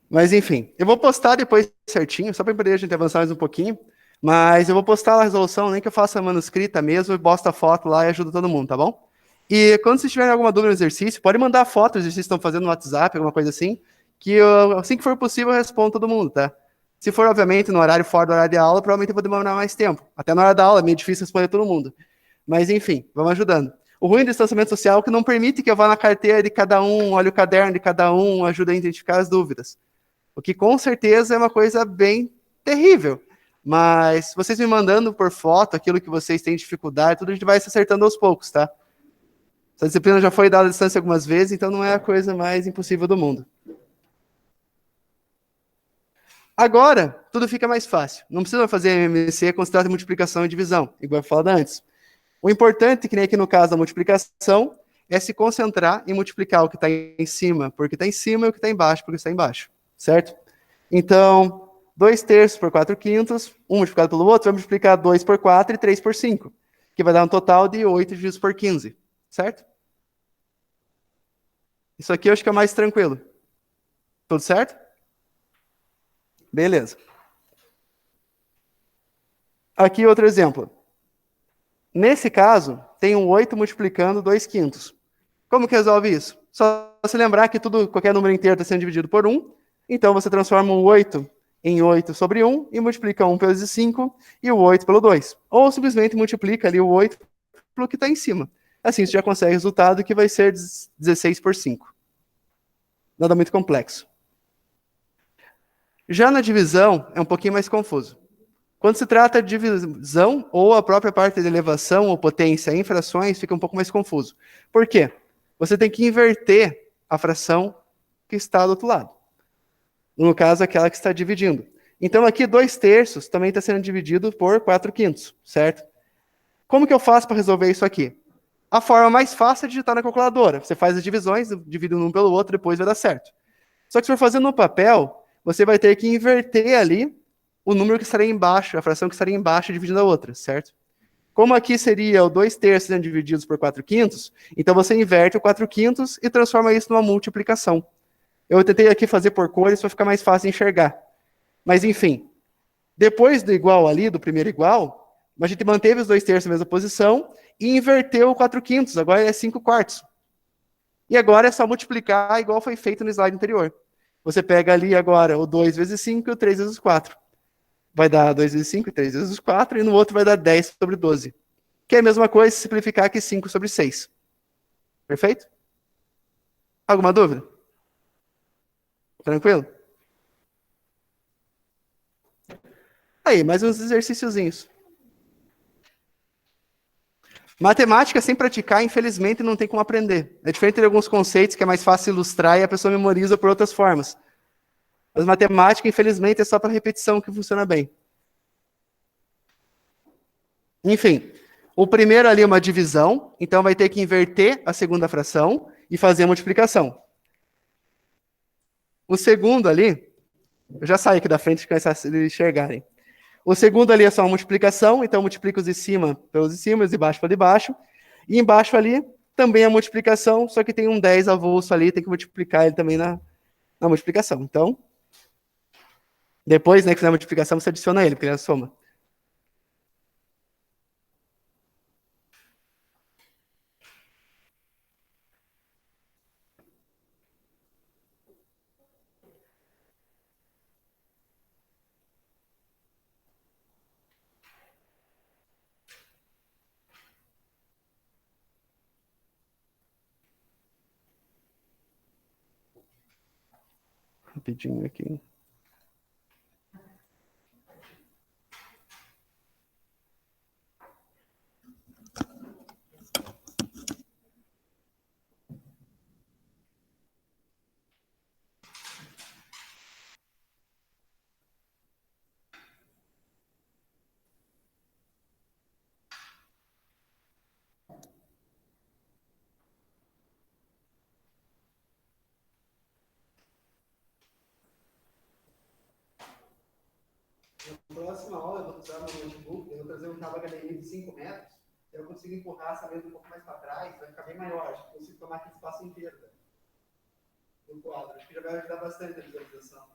Mas, enfim, eu vou postar depois certinho, só para poder a gente avançar mais um pouquinho. Mas eu vou postar a resolução, nem que eu faça manuscrita mesmo, e posto a foto lá e ajudo todo mundo, tá bom? E quando vocês tiverem alguma dúvida no exercício, pode mandar a foto do exercício que estão fazendo no WhatsApp, alguma coisa assim, que eu, assim que for possível, eu respondo todo mundo, tá? Se for, obviamente, no horário fora do horário de aula, provavelmente eu vou demorar mais tempo. Até na hora da aula é meio difícil responder todo mundo. Mas, enfim, vamos ajudando. O ruim do distanciamento social é que não permite que eu vá na carteira de cada um, olhe o caderno de cada um, ajude a identificar as dúvidas. O que, com certeza, é uma coisa bem terrível. Mas, vocês me mandando por foto aquilo que vocês têm dificuldade, tudo a gente vai se acertando aos poucos, tá? Essa disciplina já foi dada à distância algumas vezes, então não é a coisa mais impossível do mundo. Agora, tudo fica mais fácil. Não precisa fazer MMC com se trata de multiplicação e divisão, igual eu falei antes. O importante, que nem aqui no caso da multiplicação, é se concentrar em multiplicar o que está em cima por que está em cima e o que está embaixo por que está embaixo, certo? Então, 2/3 por 4/5, um multiplicado pelo outro, vai multiplicar 2 por 4 e 3 por 5, que vai dar um total de 8 divididos por 15, certo? Isso aqui eu acho que é mais tranquilo. Tudo certo? Beleza. Aqui outro exemplo. Nesse caso, tem um 8 multiplicando 2/5. Como que resolve isso? Só se lembrar que qualquer número inteiro está sendo dividido por 1, então você transforma o 8 em 8 sobre 1 e multiplica 1 pelo 5 e o 8 pelo 2. Ou simplesmente multiplica ali o 8 pelo que está em cima. Assim, você já consegue o resultado que vai ser 16 por 5. Nada muito complexo. Já na divisão, é um pouquinho mais confuso. Quando se trata de divisão, ou a própria parte de elevação ou potência em frações, fica um pouco mais confuso. Por quê? Você tem que inverter a fração que está do outro lado. No caso, aquela que está dividindo. Então, aqui, 2/3 também está sendo dividido por 4/5, certo? Como que eu faço para resolver isso aqui? A forma mais fácil é digitar na calculadora. Você faz as divisões, divide um pelo outro, depois vai dar certo. Só que se for fazer no papel, você vai ter que inverter ali o número que estaria embaixo, a fração que estaria embaixo dividindo a outra, certo? Como aqui seria o 2/3 sendo divididos por 4/5, então você inverte o 4/5 e transforma isso numa multiplicação. Eu tentei aqui fazer por cores para ficar mais fácil de enxergar. Mas, enfim, depois do igual ali, do primeiro igual, a gente manteve os 2/3 na mesma posição e inverteu o 4/5, agora é 5/4. E agora é só multiplicar igual foi feito no slide anterior. Você pega ali agora o 2 vezes 5 e o 3 vezes 4. Vai dar 2 vezes 5 e 3 vezes 4, e no outro vai dar 10 sobre 12. Que é a mesma coisa se simplificar que 5 sobre 6. Perfeito? Alguma dúvida? Tranquilo? Aí, mais uns exercíciozinhos. Matemática sem praticar, infelizmente, não tem como aprender. É diferente de alguns conceitos que é mais fácil ilustrar e a pessoa memoriza por outras formas. Mas matemática, infelizmente, é só para repetição que funciona bem. Enfim, o primeiro ali é uma divisão, então vai ter que inverter a segunda fração e fazer a multiplicação. O segundo ali, eu já saio aqui da frente para vocês enxergarem. O segundo ali é só uma multiplicação, então multiplica os de cima pelos de cima, os de baixo pelo de baixo. E embaixo ali também é multiplicação, só que tem um 10 avulso ali, tem que multiplicar ele também na multiplicação. Então, depois, né, que fizer a multiplicação, você adiciona ele, porque ele é a soma. Rapidinho aqui. Na próxima aula, eu vou usar meu notebook, eu vou trazer um cabo HDMI de 5 metros, eu consigo empurrar essa mesa um pouco mais para trás, vai ficar bem maior, acho que eu consigo tomar aquele espaço inteiro do quadro. Acho que já vai ajudar bastante a visualização.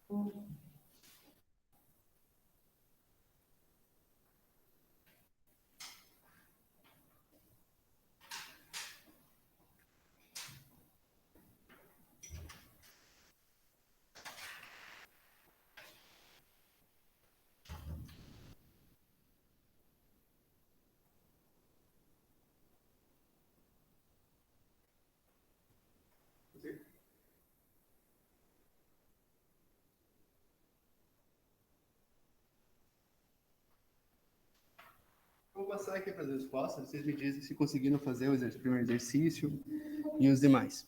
Vou passar aqui para as respostas, vocês me dizem se conseguiram fazer o primeiro exercício e os demais.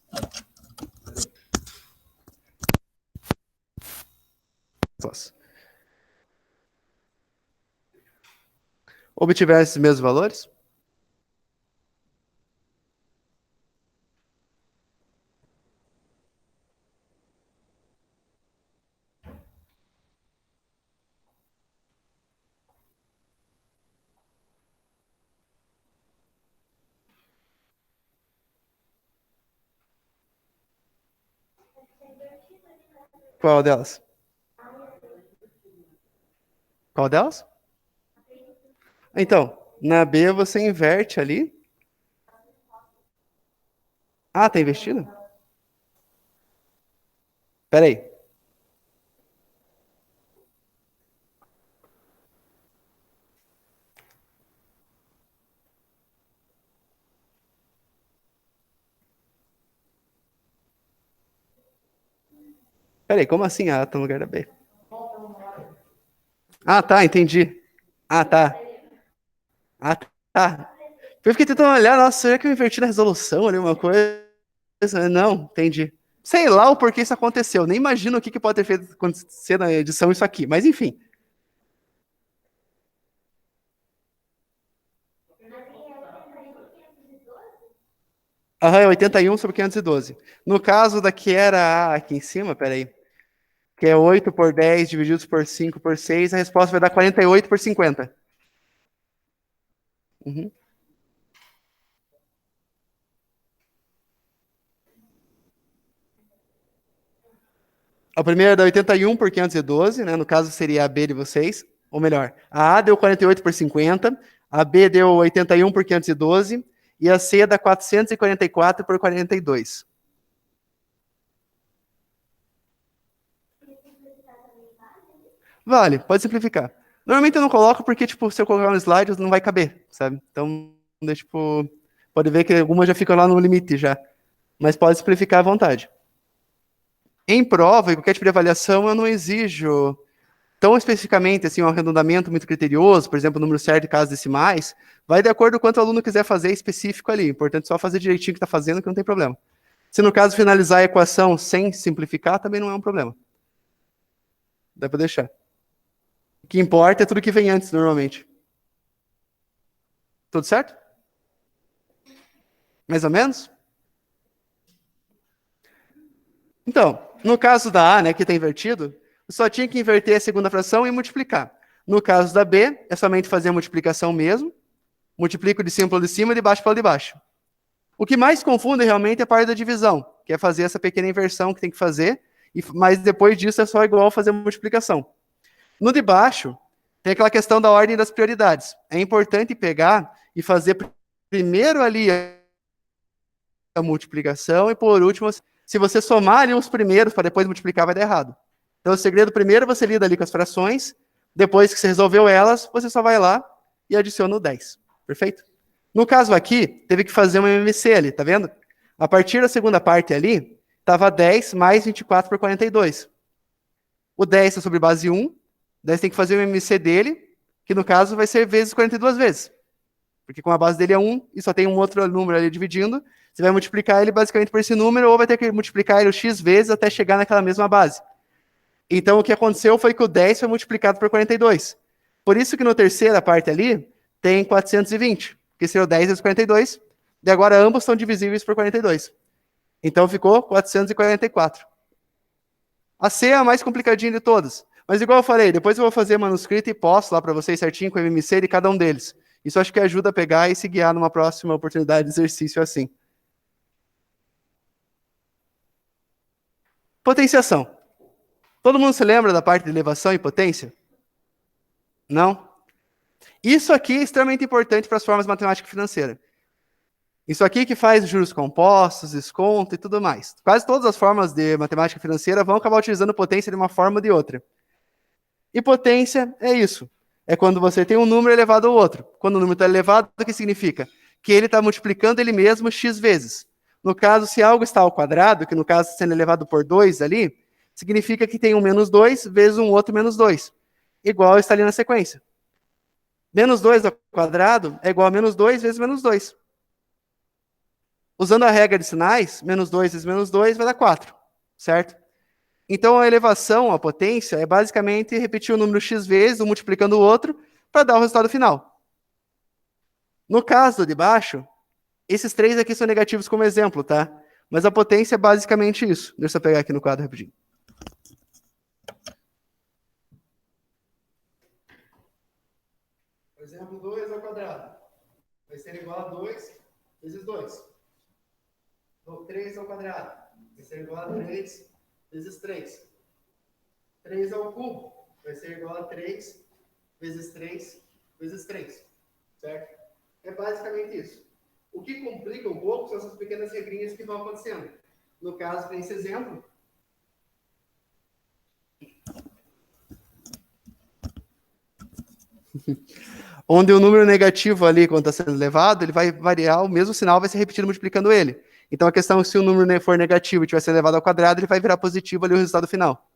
Obtiver esses mesmos valores? Qual delas? Qual delas? Então, na B você inverte ali. Ah, tá invertido? Espera aí. Peraí, como assim A tá no lugar da B? Ah, tá, entendi. Ah, tá. Ah, tá. Eu fiquei tentando olhar, nossa, será que eu inverti na resolução ali uma coisa? Não, entendi. Sei lá o porquê isso aconteceu. Nem imagino o que pode ter feito acontecer na edição isso aqui, mas enfim. Aham, 81 sobre 512. No caso da que era A aqui em cima, peraí, que é 8 por 10 divididos por 5 por 6, a resposta vai dar 48 por 50. Uhum. A primeira dá 81 por 512, né? No caso seria a B de vocês. Ou melhor, a A deu 48 por 50, a B deu 81 por 512 e a C dá 444 por 42. Vale, pode simplificar. Normalmente eu não coloco porque, tipo, se eu colocar no slide não vai caber, sabe? Então, tipo, pode ver que algumas já ficam lá no limite já. Mas pode simplificar à vontade. Em prova, em qualquer tipo de avaliação, eu não exijo tão especificamente assim, um arredondamento muito criterioso, por exemplo, o número certo de casas decimais, vai de acordo com quanto o aluno quiser fazer específico ali. Importante só fazer direitinho o que está fazendo, que não tem problema. Se no caso finalizar a equação sem simplificar, também não é um problema. Dá para deixar. O que importa é tudo que vem antes, normalmente. Tudo certo? Mais ou menos? Então, no caso da A, né, que está invertido, eu só tinha que inverter a segunda fração e multiplicar. No caso da B, é somente fazer a multiplicação mesmo. Multiplico de cima pelo de cima e de baixo pelo de baixo. O que mais confunde realmente é a parte da divisão, que é fazer essa pequena inversão que tem que fazer, mas depois disso é só igual fazer a multiplicação. No de baixo, tem aquela questão da ordem das prioridades. É importante pegar e fazer primeiro ali a multiplicação e por último, se você somar ali os primeiros para depois multiplicar, vai dar errado. Então o segredo primeiro você lida ali com as frações, depois que você resolveu elas, você só vai lá e adiciona o 10. Perfeito? No caso aqui, teve que fazer uma MMC ali, tá vendo? A partir da segunda parte ali, estava 10 mais 24 por 42. O 10 é sobre base 1, 10 tem que fazer o MMC dele, que no caso vai ser vezes 42 vezes. Porque como a base dele é 1 e só tem um outro número ali dividindo, você vai multiplicar ele basicamente por esse número ou vai ter que multiplicar ele x vezes até chegar naquela mesma base. Então o que aconteceu foi que o 10 foi multiplicado por 42. Por isso que na terceira parte ali tem 420, que seria o 10 vezes 42, e agora ambos são divisíveis por 42. Então ficou 444. A C é a mais complicadinha de todas. Mas igual eu falei, depois eu vou fazer manuscrito e posto lá para vocês certinho com o MMC de cada um deles. Isso acho que ajuda a pegar e se guiar numa próxima oportunidade de exercício assim. Potenciação. Todo mundo se lembra da parte de elevação e potência? Não? Isso aqui é extremamente importante para as formas de matemática financeira. Isso aqui que faz juros compostos, desconto e tudo mais. Quase todas as formas de matemática financeira vão acabar utilizando potência de uma forma ou de outra. E potência é isso. É quando você tem um número elevado ao outro. Quando o número está elevado, o que significa? Que ele está multiplicando ele mesmo x vezes. No caso, se algo está ao quadrado, que no caso está sendo elevado por 2 ali, significa que tem um menos 2 vezes um outro menos 2. Igual está ali na sequência. Menos 2 ao quadrado é igual a menos 2 vezes menos 2. Usando a regra de sinais, menos 2 vezes menos 2 vai dar 4, certo? Então, a elevação, a potência, é basicamente repetir o número x vezes, um multiplicando o outro, para dar o resultado final. No caso de baixo, esses três aqui são negativos como exemplo, tá? Mas a potência é basicamente isso. Deixa eu pegar aqui no quadro rapidinho. Por exemplo, 2 ao quadrado vai ser igual a 2 vezes 2. 3 ao quadrado vai ser igual a 3 vezes 3. 3 ao cubo vai ser igual a 3 vezes 3 vezes 3. Certo? É basicamente isso. O que complica um pouco são essas pequenas regrinhas que vão acontecendo. No caso, tem esse exemplo. Onde o número negativo ali, quando está sendo elevado, ele vai variar, o mesmo sinal vai ser repetido multiplicando ele. Então, a questão é se o número for negativo e tiver sido elevado ao quadrado, ele vai virar positivo ali o resultado final.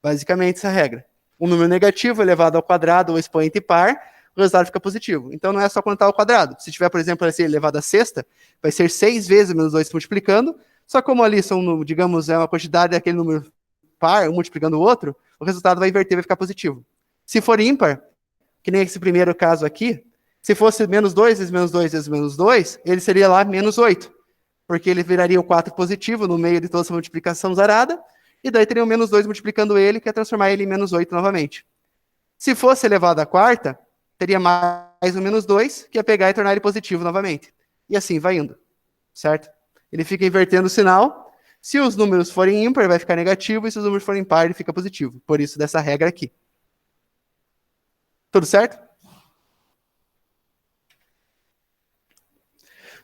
Basicamente, essa é a regra. Um número negativo elevado ao quadrado ou expoente par, o resultado fica positivo. Então, não é só quando está ao quadrado. Se tiver, por exemplo, ser elevado à sexta, vai ser 6 vezes menos 2 multiplicando, só como ali são, digamos, é uma quantidade daquele número par, um multiplicando o outro, o resultado vai inverter, vai ficar positivo. Se for ímpar, que nem esse primeiro caso aqui, se fosse menos 2 vezes menos 2 vezes menos 2, ele seria lá menos 8, porque ele viraria o 4 positivo no meio de toda essa multiplicação zarada, e daí teria o menos 2 multiplicando ele, que é transformar ele em menos 8 novamente. Se fosse elevado à quarta, teria mais o menos 2, que ia pegar e tornar ele positivo novamente. E assim vai indo, certo? Ele fica invertendo o sinal. Se os números forem ímpar, vai ficar negativo, e se os números forem par, ele fica positivo. Por isso, dessa regra aqui. Tudo certo?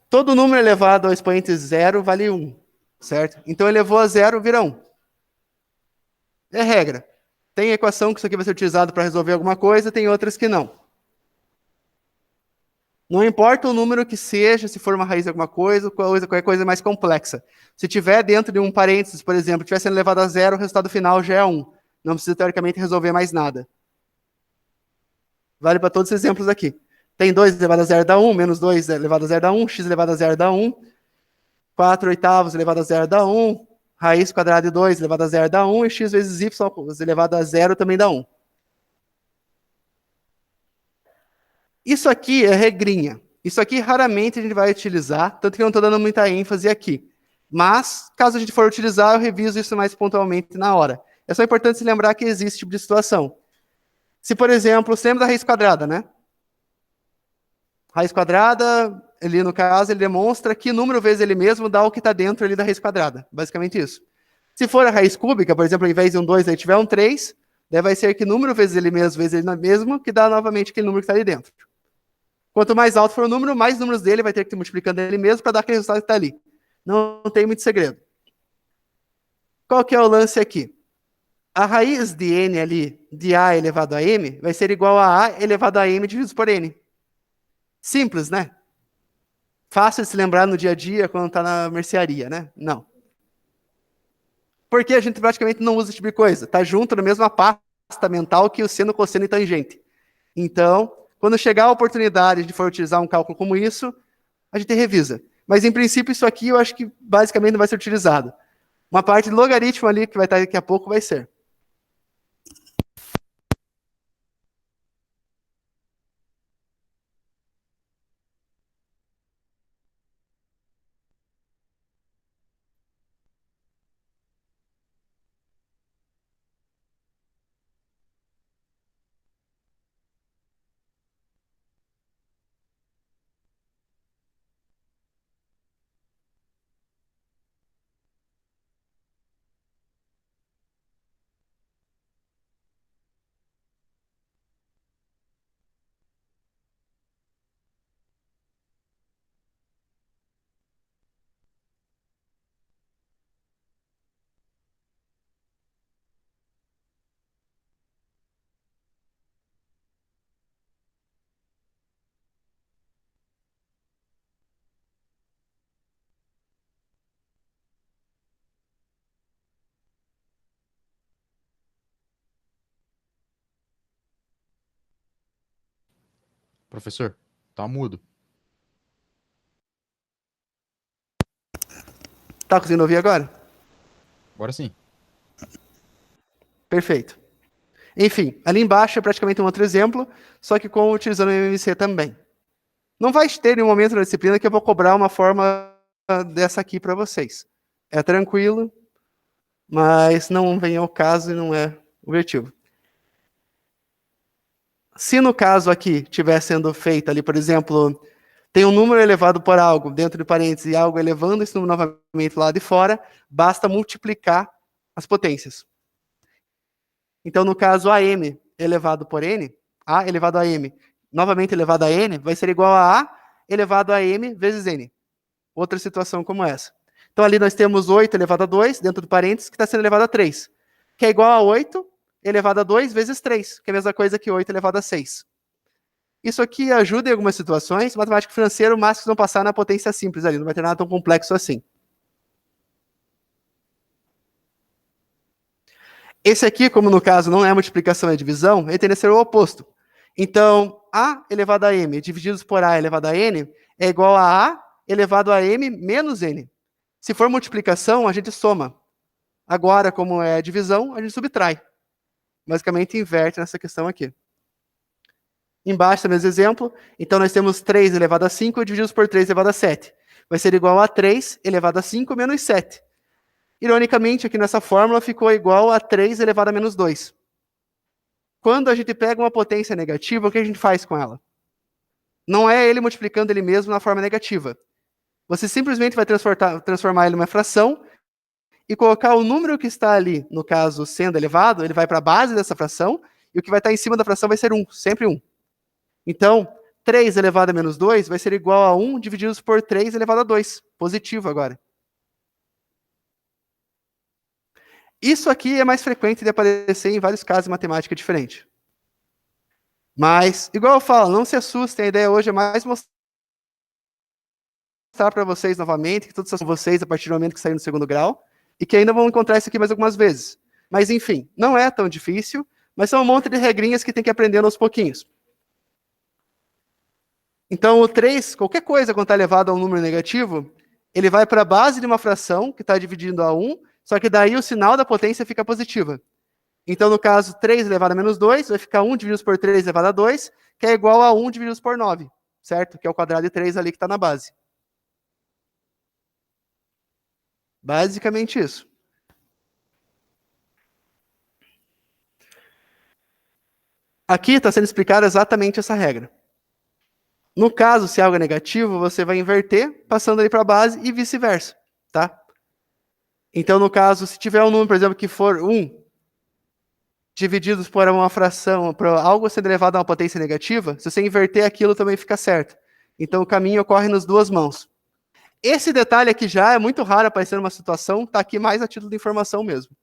Todo número elevado ao expoente zero vale 1, certo? Então, elevou a zero, vira 1. É regra. Tem equação que isso aqui vai ser utilizado para resolver alguma coisa, tem outras que não. Não importa o número que seja, se for uma raiz de alguma coisa, qualquer coisa mais complexa. Se tiver dentro de um parênteses, por exemplo, estiver sendo elevado a zero, o resultado final já é 1. Não precisa, teoricamente, resolver mais nada. Vale para todos os exemplos aqui. Tem 2 elevado a zero dá 1, menos 2 elevado a zero dá 1, x elevado a zero dá 1, 4 oitavos elevado a zero dá 1, raiz quadrada de 2 elevado a zero dá 1, e x vezes y elevado a zero também dá 1. Isso aqui é regrinha. Isso aqui raramente a gente vai utilizar, tanto que eu não estou dando muita ênfase aqui. Mas, caso a gente for utilizar, eu reviso isso mais pontualmente na hora. É só importante se lembrar que existe esse tipo de situação. Se, por exemplo, você lembra da raiz quadrada, né? Raiz quadrada, ali no caso, ele demonstra que número vezes ele mesmo dá o que está dentro ali da raiz quadrada. Basicamente isso. Se for a raiz cúbica, por exemplo, ao invés de um 2, aí tiver um 3, daí vai ser que número vezes ele mesmo, que dá novamente aquele número que está ali dentro. Quanto mais alto for o número, mais números dele vai ter que ir multiplicando ele mesmo para dar aquele resultado que está ali. Não tem muito segredo. Qual que é o lance aqui? A raiz de n ali, de a elevado a m, vai ser igual a elevado a m dividido por n. Simples, né? Fácil de se lembrar no dia a dia quando está na mercearia, né? Não. Porque a gente praticamente não usa esse tipo de coisa. Está junto na mesma pasta mental que o seno, cosseno e tangente. Então, quando chegar a oportunidade de for utilizar um cálculo como isso, a gente revisa. Mas, em princípio, isso aqui eu acho que basicamente não vai ser utilizado. Uma parte de logaritmo ali, que vai estar daqui a pouco, vai ser. Professor, tá mudo. Tá conseguindo ouvir agora? Agora sim. Perfeito. Enfim, ali embaixo é praticamente um outro exemplo, só que utilizando o MMC também. Não vai ter nenhum momento na disciplina que eu vou cobrar uma forma dessa aqui para vocês. É tranquilo, mas não vem ao caso e não é objetivo. Se no caso aqui estiver sendo feito ali, por exemplo, tem um número elevado por algo dentro de parênteses e algo elevando esse número novamente lá de fora, basta multiplicar as potências. Então, no caso, AM elevado por N, A elevado a M, novamente elevado a N, vai ser igual a elevado a M vezes N. Outra situação como essa. Então, ali nós temos 8 elevado a 2, dentro do parênteses, que está sendo elevado a 3, que é igual a 8 elevado a 2 vezes 3, que é a mesma coisa que 8 elevado a 6. Isso aqui ajuda em algumas situações. Matemático financeiro, mas que vão passar na potência simples ali, não vai ter nada tão complexo assim. Esse aqui, como no caso não é multiplicação, é divisão, ele tende a ser o oposto. Então, A elevado a M divididos por A elevado a N é igual a A elevado a M menos N. Se for multiplicação, a gente soma. Agora, como é divisão, a gente subtrai. Basicamente, inverte nessa questão aqui. Embaixo, também esse exemplo. Então, nós temos 3 elevado a 5 divididos por 3 elevado a 7. Vai ser igual a 3 elevado a 5 menos 7. Ironicamente, aqui nessa fórmula ficou igual a 3 elevado a menos 2. Quando a gente pega uma potência negativa, o que a gente faz com ela? Não é ele multiplicando ele mesmo na forma negativa. Você simplesmente vai transformar ele numa fração e colocar o número que está ali, no caso, sendo elevado, ele vai para a base dessa fração, e o que vai estar em cima da fração vai ser 1, sempre 1. Então, 3 elevado a menos 2 vai ser igual a 1 divididos por 3 elevado a 2. Positivo agora. Isso aqui é mais frequente de aparecer em vários casos de matemática diferente. Mas, igual eu falo, não se assustem, a ideia hoje é mais mostrar para vocês novamente, que todos são vocês a partir do momento que saíram do segundo grau, e que ainda vão encontrar isso aqui mais algumas vezes. Mas, enfim, não é tão difícil, mas são um monte de regrinhas que tem que aprender aos pouquinhos. Então, o 3, qualquer coisa quando está elevado a um número negativo, ele vai para a base de uma fração, que está dividindo a 1, só que daí o sinal da potência fica positiva. Então, no caso, 3 elevado a menos 2, vai ficar 1 dividido por 3 elevado a 2, que é igual a 1 dividido por 9, certo? Que é o quadrado de 3 ali que está na base. Basicamente isso. Aqui está sendo explicada exatamente essa regra. No caso, se algo é negativo, você vai inverter, passando ali para a base e vice-versa, tá? Então, no caso, se tiver um número, por exemplo, que for 1, divididos por uma fração, por algo sendo elevado a uma potência negativa, se você inverter aquilo também fica certo. Então, o caminho ocorre nas duas mãos. Esse detalhe aqui já é muito raro aparecer numa situação, está aqui mais a título de informação mesmo.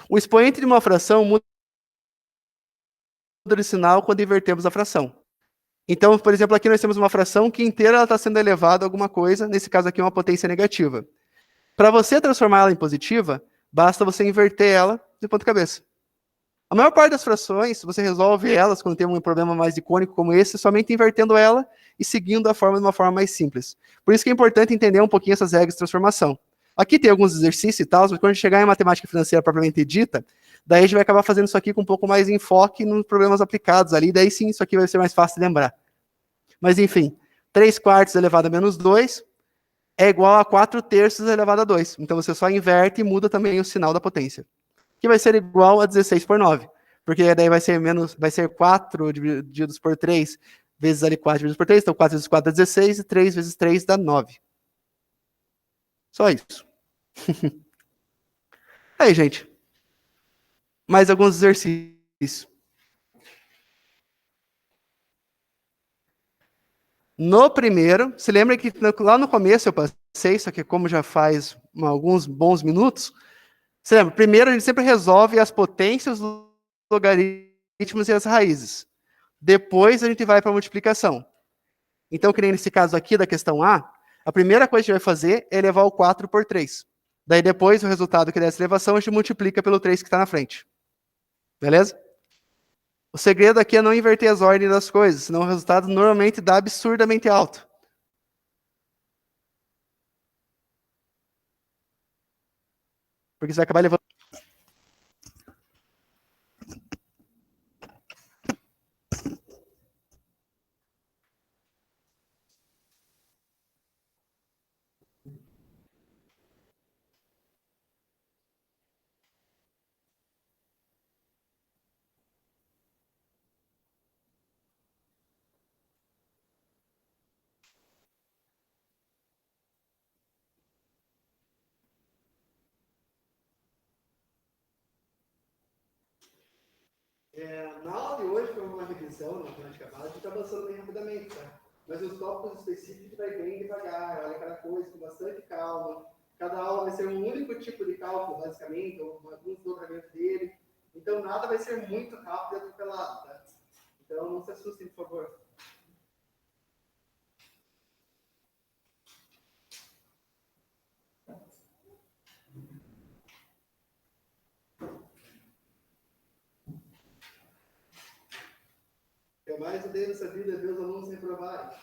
O expoente de uma fração muda de sinal quando invertemos a fração. Então, por exemplo, aqui nós temos uma fração que inteira está sendo elevada a alguma coisa, nesse caso aqui uma potência negativa. Para você transformar ela em positiva, basta você inverter ela de ponta cabeça. A maior parte das frações, você resolve elas quando tem um problema mais icônico como esse, somente invertendo ela e seguindo a forma de uma forma mais simples. Por isso que é importante entender um pouquinho essas regras de transformação. Aqui tem alguns exercícios e tal, mas quando a gente chegar em matemática financeira propriamente dita, daí a gente vai acabar fazendo isso aqui com um pouco mais de enfoque nos problemas aplicados ali, daí sim isso aqui vai ser mais fácil de lembrar. Mas enfim, 3/4 elevado a menos 2 é igual a 4/3 elevado a 2. Então você só inverte e muda também o sinal da potência. Que vai ser igual a 16 por 9. Porque daí vai ser 4 divididos por 3 vezes ali 4 divididos por 3. Então 4 vezes 4 dá 16 e 3 vezes 3 dá 9. Só isso. Aí, gente. Mais alguns exercícios. No primeiro, se lembra que lá no começo eu passei, isso aqui como já faz alguns bons minutos. Você lembra? Primeiro a gente sempre resolve as potências, os logaritmos e as raízes. Depois a gente vai para a multiplicação. Então, que nem nesse caso aqui da questão A, a primeira coisa que a gente vai fazer é elevar o 4 por 3. Daí depois, o resultado que der essa elevação, a gente multiplica pelo 3 que está na frente. Beleza? O segredo aqui é não inverter as ordens das coisas, senão o resultado normalmente dá absurdamente alto. Porque você vai acabar levando... na aula de hoje, foi uma revisão na matemática básica, a gente está avançando bem rapidamente, tá? Mas os tópicos específicos vai bem devagar, olha cada coisa com bastante calma. Cada aula vai ser um único tipo de cálculo, basicamente, ou alguns desdobramentos dele. Então, nada vai ser muito rápido e atropelado, tá? Então, não se assustem, por favor. O que eu mais odeio nessa vida é ver os alunos reprovarem.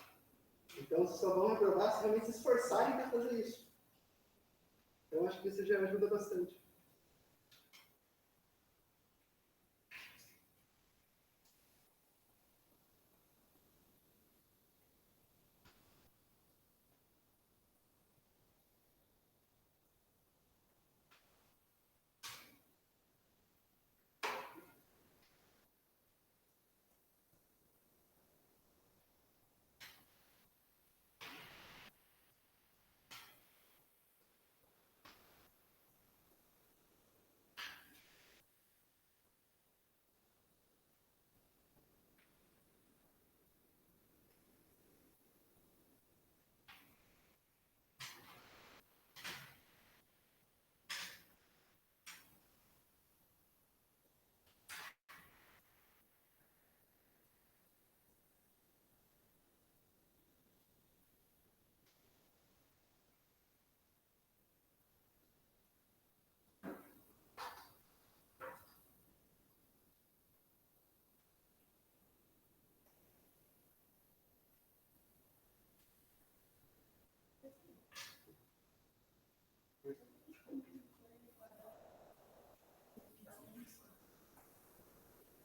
Então, vocês só vão reprovar se realmente se esforçarem para fazer isso. Então, acho que isso já ajuda bastante.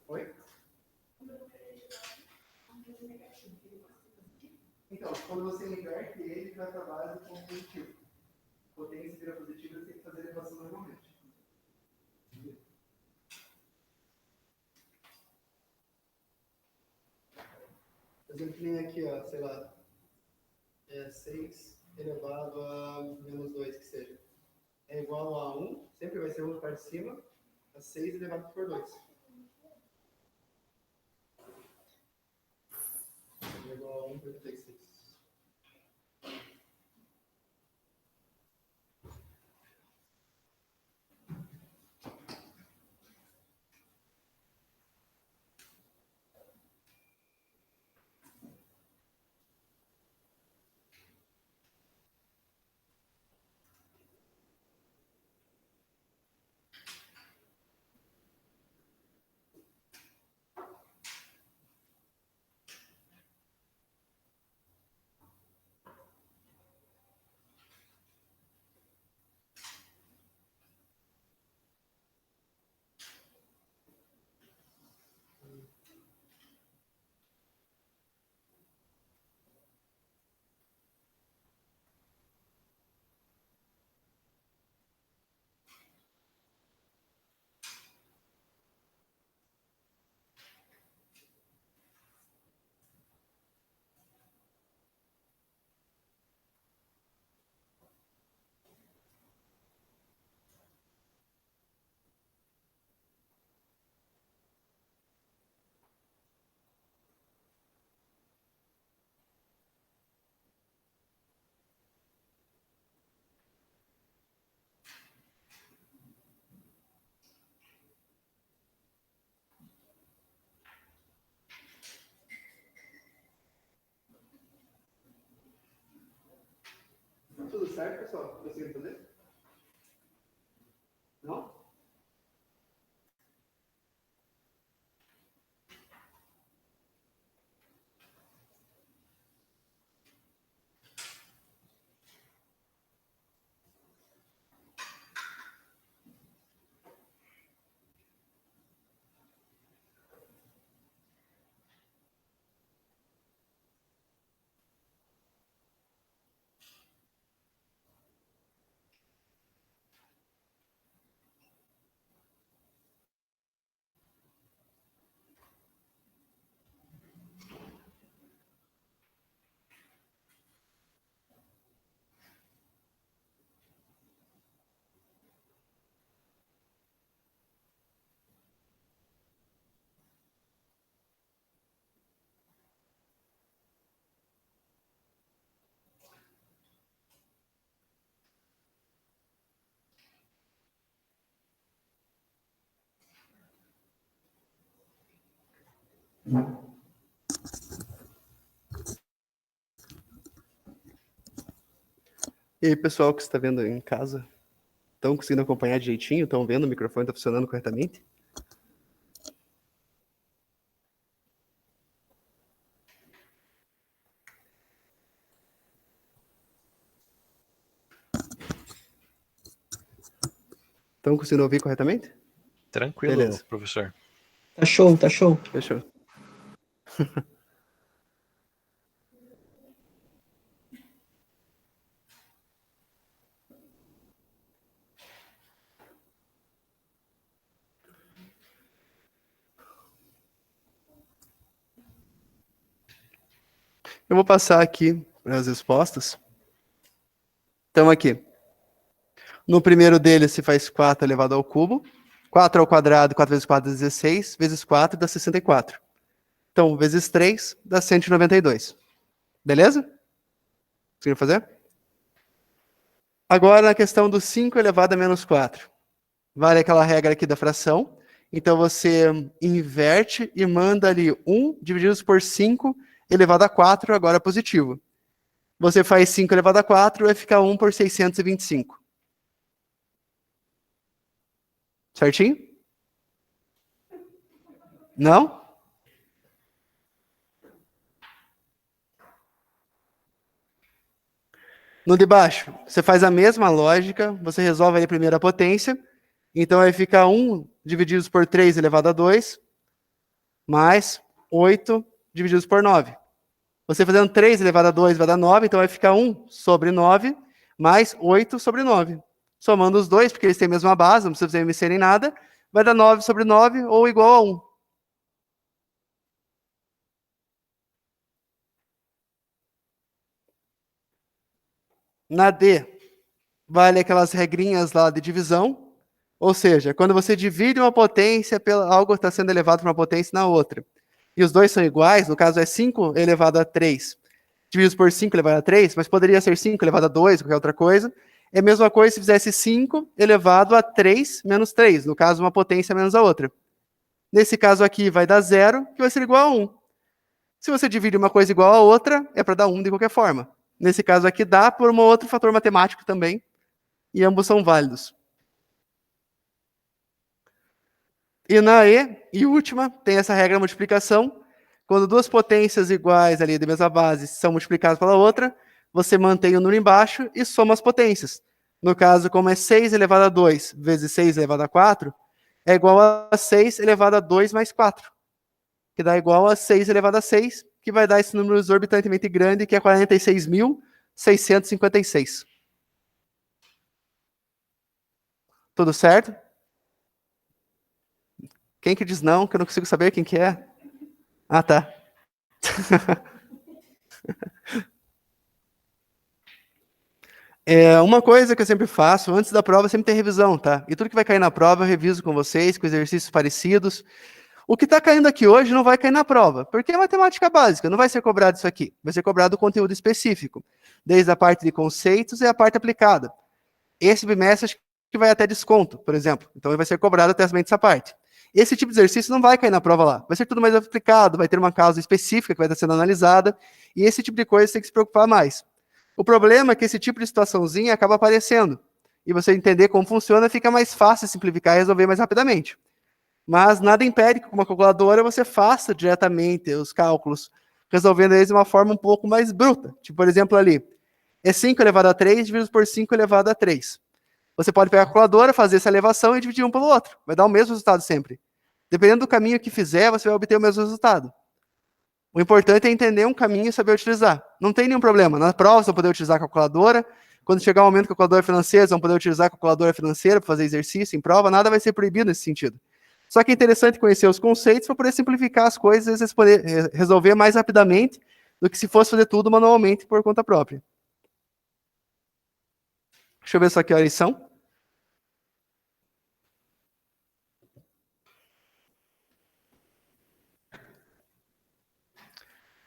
Oi? Então, quando você inverte ele, vai para a base com positivo. Potência vira positivo, você tem que fazer a elevação normalmente. Fazendo que nem aqui, ó, sei lá, 6 elevado a menos 2, que seja. É igual a 1, sempre vai ser 1 na parte de cima, a 6 elevado por 2. É igual a 1,36. Tudo certo, pessoal? Conseguiram entender? Não? E aí, pessoal que está vendo em casa, estão conseguindo acompanhar direitinho? Estão vendo? O microfone está funcionando corretamente? Estão conseguindo ouvir corretamente? Tranquilo, Beleza. professor. Tá show, tá show. Fechou. Eu vou passar aqui as respostas. Então, aqui. No primeiro deles, se faz 4 elevado ao cubo. 4 ao quadrado, 4 vezes 4 dá 16, vezes 4 dá 64. Então, vezes 3 dá 192. Beleza? Conseguiram fazer? Agora, na questão do 5 elevado a menos 4. Vale aquela regra aqui da fração. Então, você inverte e manda ali 1 dividido por 5 elevado a 4, agora positivo. Você faz 5 elevado a 4, vai ficar 1 por 625. Certinho? Não? No de baixo, você faz a mesma lógica, você resolve ali a primeira potência, então vai ficar 1 dividido por 3 elevado a 2, mais 8 divididos por 9. Você fazendo 3 elevado a 2 vai dar 9, então vai ficar 1 sobre 9, mais 8 sobre 9. Somando os dois, porque eles têm a mesma base, não precisa mexer nem nada, vai dar 9 sobre 9, ou igual a 1. Na D, vale aquelas regrinhas lá de divisão, ou seja, quando você divide uma potência, algo está sendo elevado para uma potência na outra, e os dois são iguais, no caso é 5 elevado a 3, divididos por 5 elevado a 3, mas poderia ser 5 elevado a 2, qualquer outra coisa. É a mesma coisa se fizesse 5 elevado a 3 menos 3, no caso uma potência menos a outra. Nesse caso aqui vai dar 0, que vai ser igual a 1. Se você divide uma coisa igual a outra, é para dar 1 de qualquer forma. Nesse caso aqui dá por um outro fator matemático também, e ambos são válidos. E na E última, tem essa regra de multiplicação. Quando duas potências iguais ali da mesma base são multiplicadas pela outra, você mantém o número embaixo e soma as potências. No caso, como é 6 elevado a 2 vezes 6 elevado a 4, é igual a 6 elevado a 2 mais 4, que dá igual a 6 elevado a 6, que vai dar esse número exorbitantemente grande, que é 46.656. Tudo certo? Quem que diz não, que eu não consigo saber quem que é? Ah, tá. Uma coisa que eu sempre faço, antes da prova, sempre tem revisão, tá? E tudo que vai cair na prova, eu reviso com vocês, com exercícios parecidos. O que está caindo aqui hoje não vai cair na prova, porque é matemática básica, não vai ser cobrado isso aqui. Vai ser cobrado o conteúdo específico, desde a parte de conceitos e a parte aplicada. Esse bimestre acho que vai até desconto, por exemplo. Então vai ser cobrado até essa parte. Esse tipo de exercício não vai cair na prova lá. Vai ser tudo mais aplicado, vai ter uma causa específica que vai estar sendo analisada, e esse tipo de coisa você tem que se preocupar mais. O problema é que esse tipo de situaçãozinha acaba aparecendo, e você entender como funciona, fica mais fácil simplificar e resolver mais rapidamente. Mas nada impede que com uma calculadora você faça diretamente os cálculos, resolvendo eles de uma forma um pouco mais bruta. Tipo, por exemplo, ali, é 5 elevado a 3 dividido por 5 elevado a 3. Você pode pegar a calculadora, fazer essa elevação e dividir um pelo outro. Vai dar o mesmo resultado sempre. Dependendo do caminho que fizer, você vai obter o mesmo resultado. O importante é entender um caminho e saber utilizar. Não tem nenhum problema. Na prova, você vai poder utilizar a calculadora. Quando chegar o momento da calculadora financeira, vocês vão poder utilizar a calculadora financeira para fazer exercício em prova. Nada vai ser proibido nesse sentido. Só que é interessante conhecer os conceitos para poder simplificar as coisas e vocês poder resolver mais rapidamente do que se fosse fazer tudo manualmente por conta própria. Deixa eu ver só que horas são.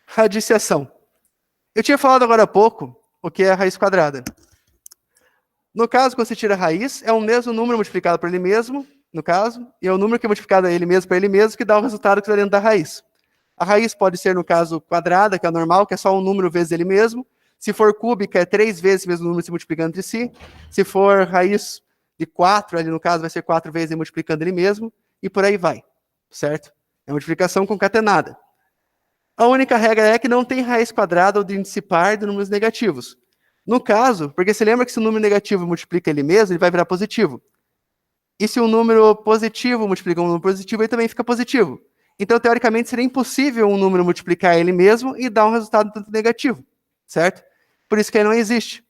Radiciação. Eu tinha falado agora há pouco o que é a raiz quadrada. No caso, quando você tira a raiz, é o mesmo número multiplicado por ele mesmo, no caso, e é o número que é multiplicado a ele mesmo para ele mesmo que dá o resultado que está dentro da raiz. A raiz pode ser, no caso, quadrada, que é normal, que é só um número vezes ele mesmo. Se for cúbica, é 3 vezes o mesmo número se multiplicando entre si. Se for raiz de 4, ali no caso, vai ser 4 vezes multiplicando ele mesmo. E por aí vai, certo? É multiplicação concatenada. A única regra é que não tem raiz quadrada ou de índice par de números negativos. No caso, porque você lembra que se o número negativo multiplica ele mesmo, ele vai virar positivo. E se um número positivo multiplica um número positivo, ele também fica positivo. Então, teoricamente, seria impossível um número multiplicar ele mesmo e dar um resultado tanto negativo, certo? Por isso que ele não existe.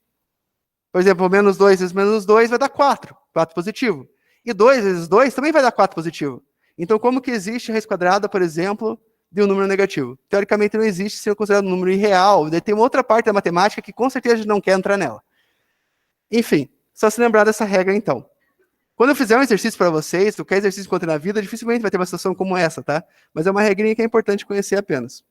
Por exemplo, menos 2 vezes menos 2 vai dar 4, 4 positivo. E 2 vezes 2 também vai dar 4 positivo. Então, como que existe a raiz quadrada, por exemplo, de um número negativo? Teoricamente não existe, se é considerado um número irreal. Daí tem uma outra parte da matemática que com certeza a gente não quer entrar nela. Enfim, só se lembrar dessa regra então. Quando eu fizer um exercício para vocês, qualquer exercício que encontre na vida, dificilmente vai ter uma situação como essa, tá? Mas é uma regrinha que é importante conhecer apenas.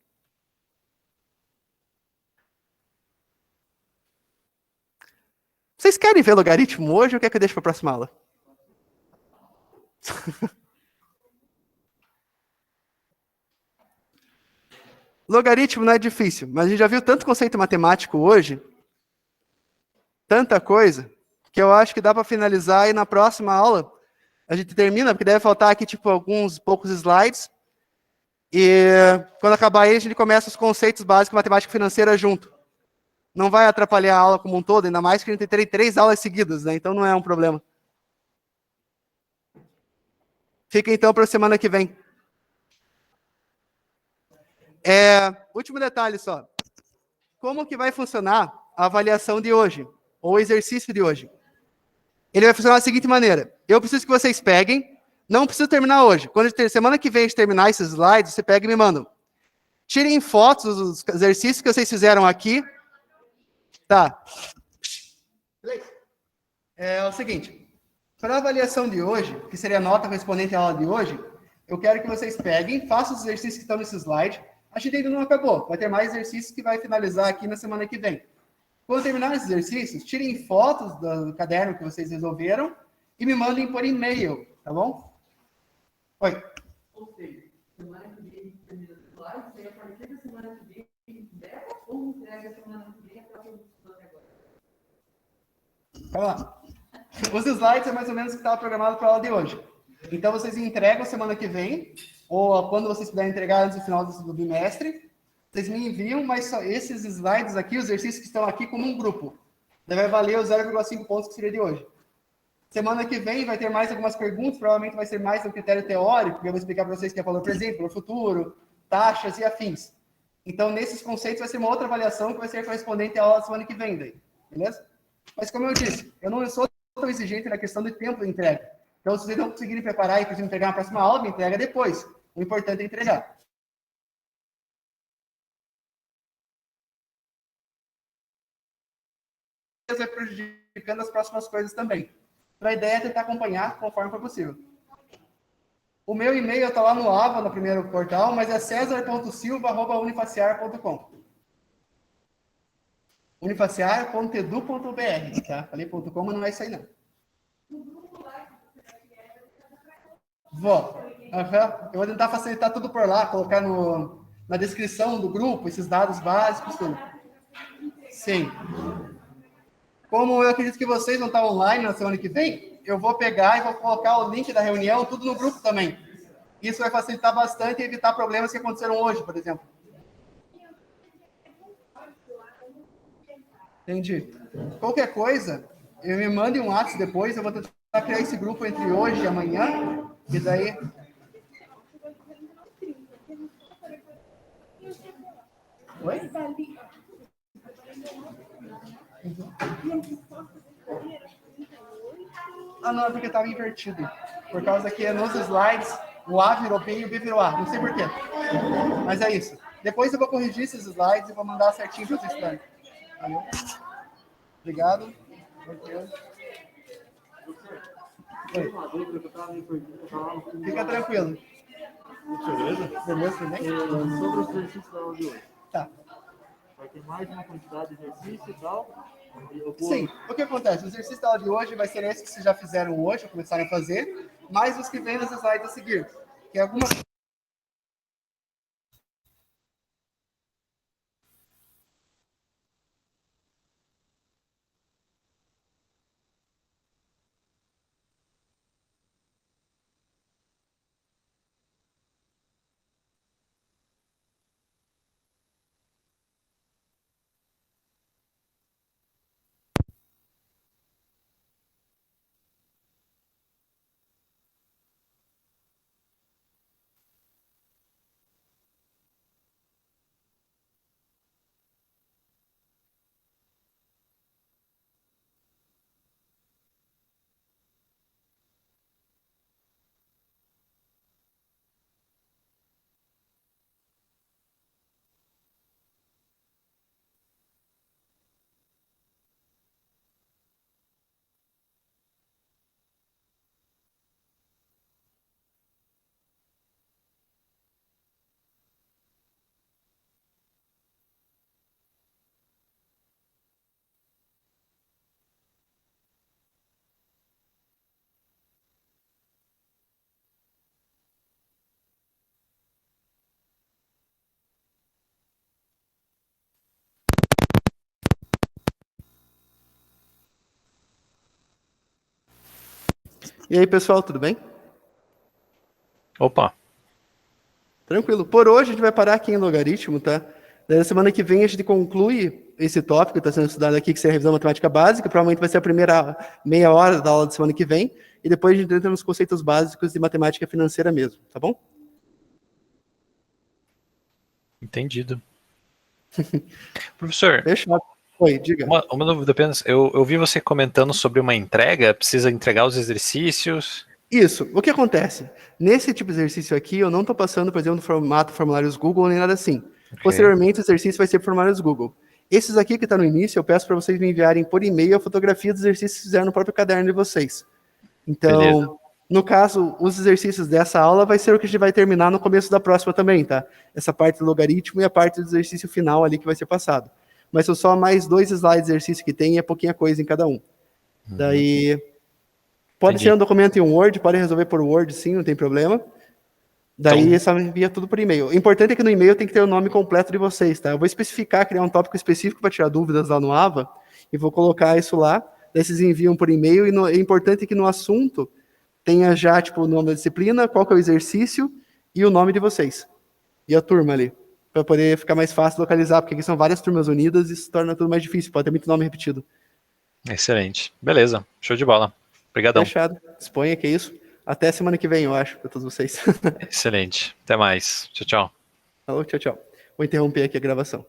Vocês querem ver logaritmo hoje ou quer que eu deixe para a próxima aula? Logaritmo não é difícil, mas a gente já viu tanto conceito matemático hoje, tanta coisa, que eu acho que dá para finalizar e na próxima aula a gente termina, porque deve faltar aqui tipo alguns poucos slides, e quando acabar aí a gente começa os conceitos básicos de matemática financeira junto. Não vai atrapalhar a aula como um todo, ainda mais que a gente tem 3 aulas seguidas, né? Então não é um problema. Fica então para a semana que vem. Último detalhe só. Como que vai funcionar a avaliação de hoje? Ou o exercício de hoje? Ele vai funcionar da seguinte maneira. Eu preciso que vocês peguem, não preciso terminar hoje. Semana que vem a gente terminar esses slides, você pega e me manda. Tirem fotos dos exercícios que vocês fizeram aqui. Tá. É o seguinte. Para a avaliação de hoje, que seria a nota correspondente à aula de hoje, eu quero que vocês peguem, façam os exercícios que estão nesse slide. A gente ainda não acabou. Vai ter mais exercícios que vai finalizar aqui na semana que vem. Quando terminar esses exercícios, tirem fotos do caderno que vocês resolveram e me mandem por e-mail, tá bom? Oi. Ou seja, semana que vem termina o slide, e a partir da semana que vem, entrega ou entrega a semana que vem até o que eu estou até agora? Vamos lá. Os slides é mais ou menos o que estava programado para a aula de hoje. Então, vocês entregam semana que vem, ou quando vocês puderem entregar antes do final do bimestre, vocês me enviam, mas só esses slides aqui, os exercícios que estão aqui, como um grupo. Daí vai valer os 0,5 pontos que seria de hoje. Semana que vem vai ter mais algumas perguntas, provavelmente vai ser mais um critério teórico, que eu vou explicar para vocês que é valor presente, valor futuro, taxas e afins. Então, nesses conceitos vai ser uma outra avaliação que vai ser correspondente à aula da semana que vem, daí. Beleza? Mas como eu disse, eu não sou tão exigente na questão do tempo de entrega. Então, se vocês não conseguirem preparar e precisam entregar na próxima aula, me entrega depois. O importante é entregar. Vai prejudicando as próximas coisas também. Então, a ideia é tentar acompanhar conforme for possível. O meu e-mail está lá no AVA, no primeiro portal, mas é cesar.silva@unifaciar.com. unifaciar.edu.br, tá? Falei .com, mas não é isso aí, não. Vou. Eu vou tentar facilitar tudo por lá, colocar na descrição do grupo, esses dados básicos, tudo. Sim. Como eu acredito que vocês vão estar online na semana que vem, eu vou pegar e vou colocar o link da reunião, tudo no grupo também. Isso vai facilitar bastante e evitar problemas que aconteceram hoje, por exemplo. Entendi. Qualquer coisa, eu me mande um WhatsApp depois, eu vou tentar criar esse grupo entre hoje e amanhã, e daí... Oi? Ah, não, é porque estava invertido. Por causa que nos slides, o A virou B e o B virou A. Não sei por quê. Mas é isso. Depois eu vou corrigir esses slides e vou mandar certinho para vocês estudarem. Valeu. Obrigado. Oi. Fica tranquilo. Beleza? Beleza, tudo bem? Sobre os exercícios da aula de hoje. Tá. Vai ter mais uma quantidade de exercício e tal. Sim. O que acontece? O exercício da aula de hoje vai ser esse que vocês já fizeram hoje, ou começaram a fazer, mais os que vêm nas slides a seguir. Que é alguma... E aí, pessoal, tudo bem? Opa, Tranquilo. Por hoje a gente vai parar aqui em logaritmo, tá? Daí na semana que vem a gente conclui esse tópico que está sendo estudado aqui, que seria a revisão matemática básica. Provavelmente vai ser a primeira meia hora da aula da semana que vem. E depois a gente entra nos conceitos básicos de matemática financeira mesmo, tá bom? entendido. Professor, Fechado. Oi, diga. uma dúvida apenas. Eu vi você comentando sobre uma entrega, precisa entregar os exercícios. Isso. O que acontece? Nesse tipo de exercício aqui, eu não estou passando, por exemplo, no formato formulários Google nem nada assim. Ok. Posteriormente, o exercício vai ser formulários Google. Esses aqui que está no início, eu peço para vocês me enviarem por e-mail a fotografia dos exercícios que fizeram no próprio caderno de vocês. Então, Beleza. no caso, os exercícios dessa aula vai ser o que a gente vai terminar no começo da próxima também, tá? Essa parte do logaritmo e a parte do exercício final ali que vai ser passado. Mas são só mais 2 slides de exercício que tem e é pouquinha coisa em cada um. Daí, pode Entendi. ser um documento em Word, pode resolver por Word, sim, não tem problema. Daí, Então- só envia tudo por e-mail. O importante é que no e-mail tem que ter o nome completo de vocês, tá? Eu vou especificar, criar um tópico específico para tirar dúvidas lá no AVA, e vou colocar isso lá, daí vocês enviam por e-mail, e é importante que no assunto tenha já, tipo, o nome da disciplina, qual que é o exercício, e o nome de vocês. E a turma ali, para poder ficar mais fácil localizar, porque aqui são várias turmas unidas e isso torna tudo mais difícil, pode ter muito nome repetido. Excelente. Beleza, show de bola. Obrigadão. Fechado. Disponha, que é isso. Até semana que vem, eu acho, para todos vocês. Excelente. Até mais. Tchau, tchau. Falou, tchau, tchau. Vou interromper aqui a gravação.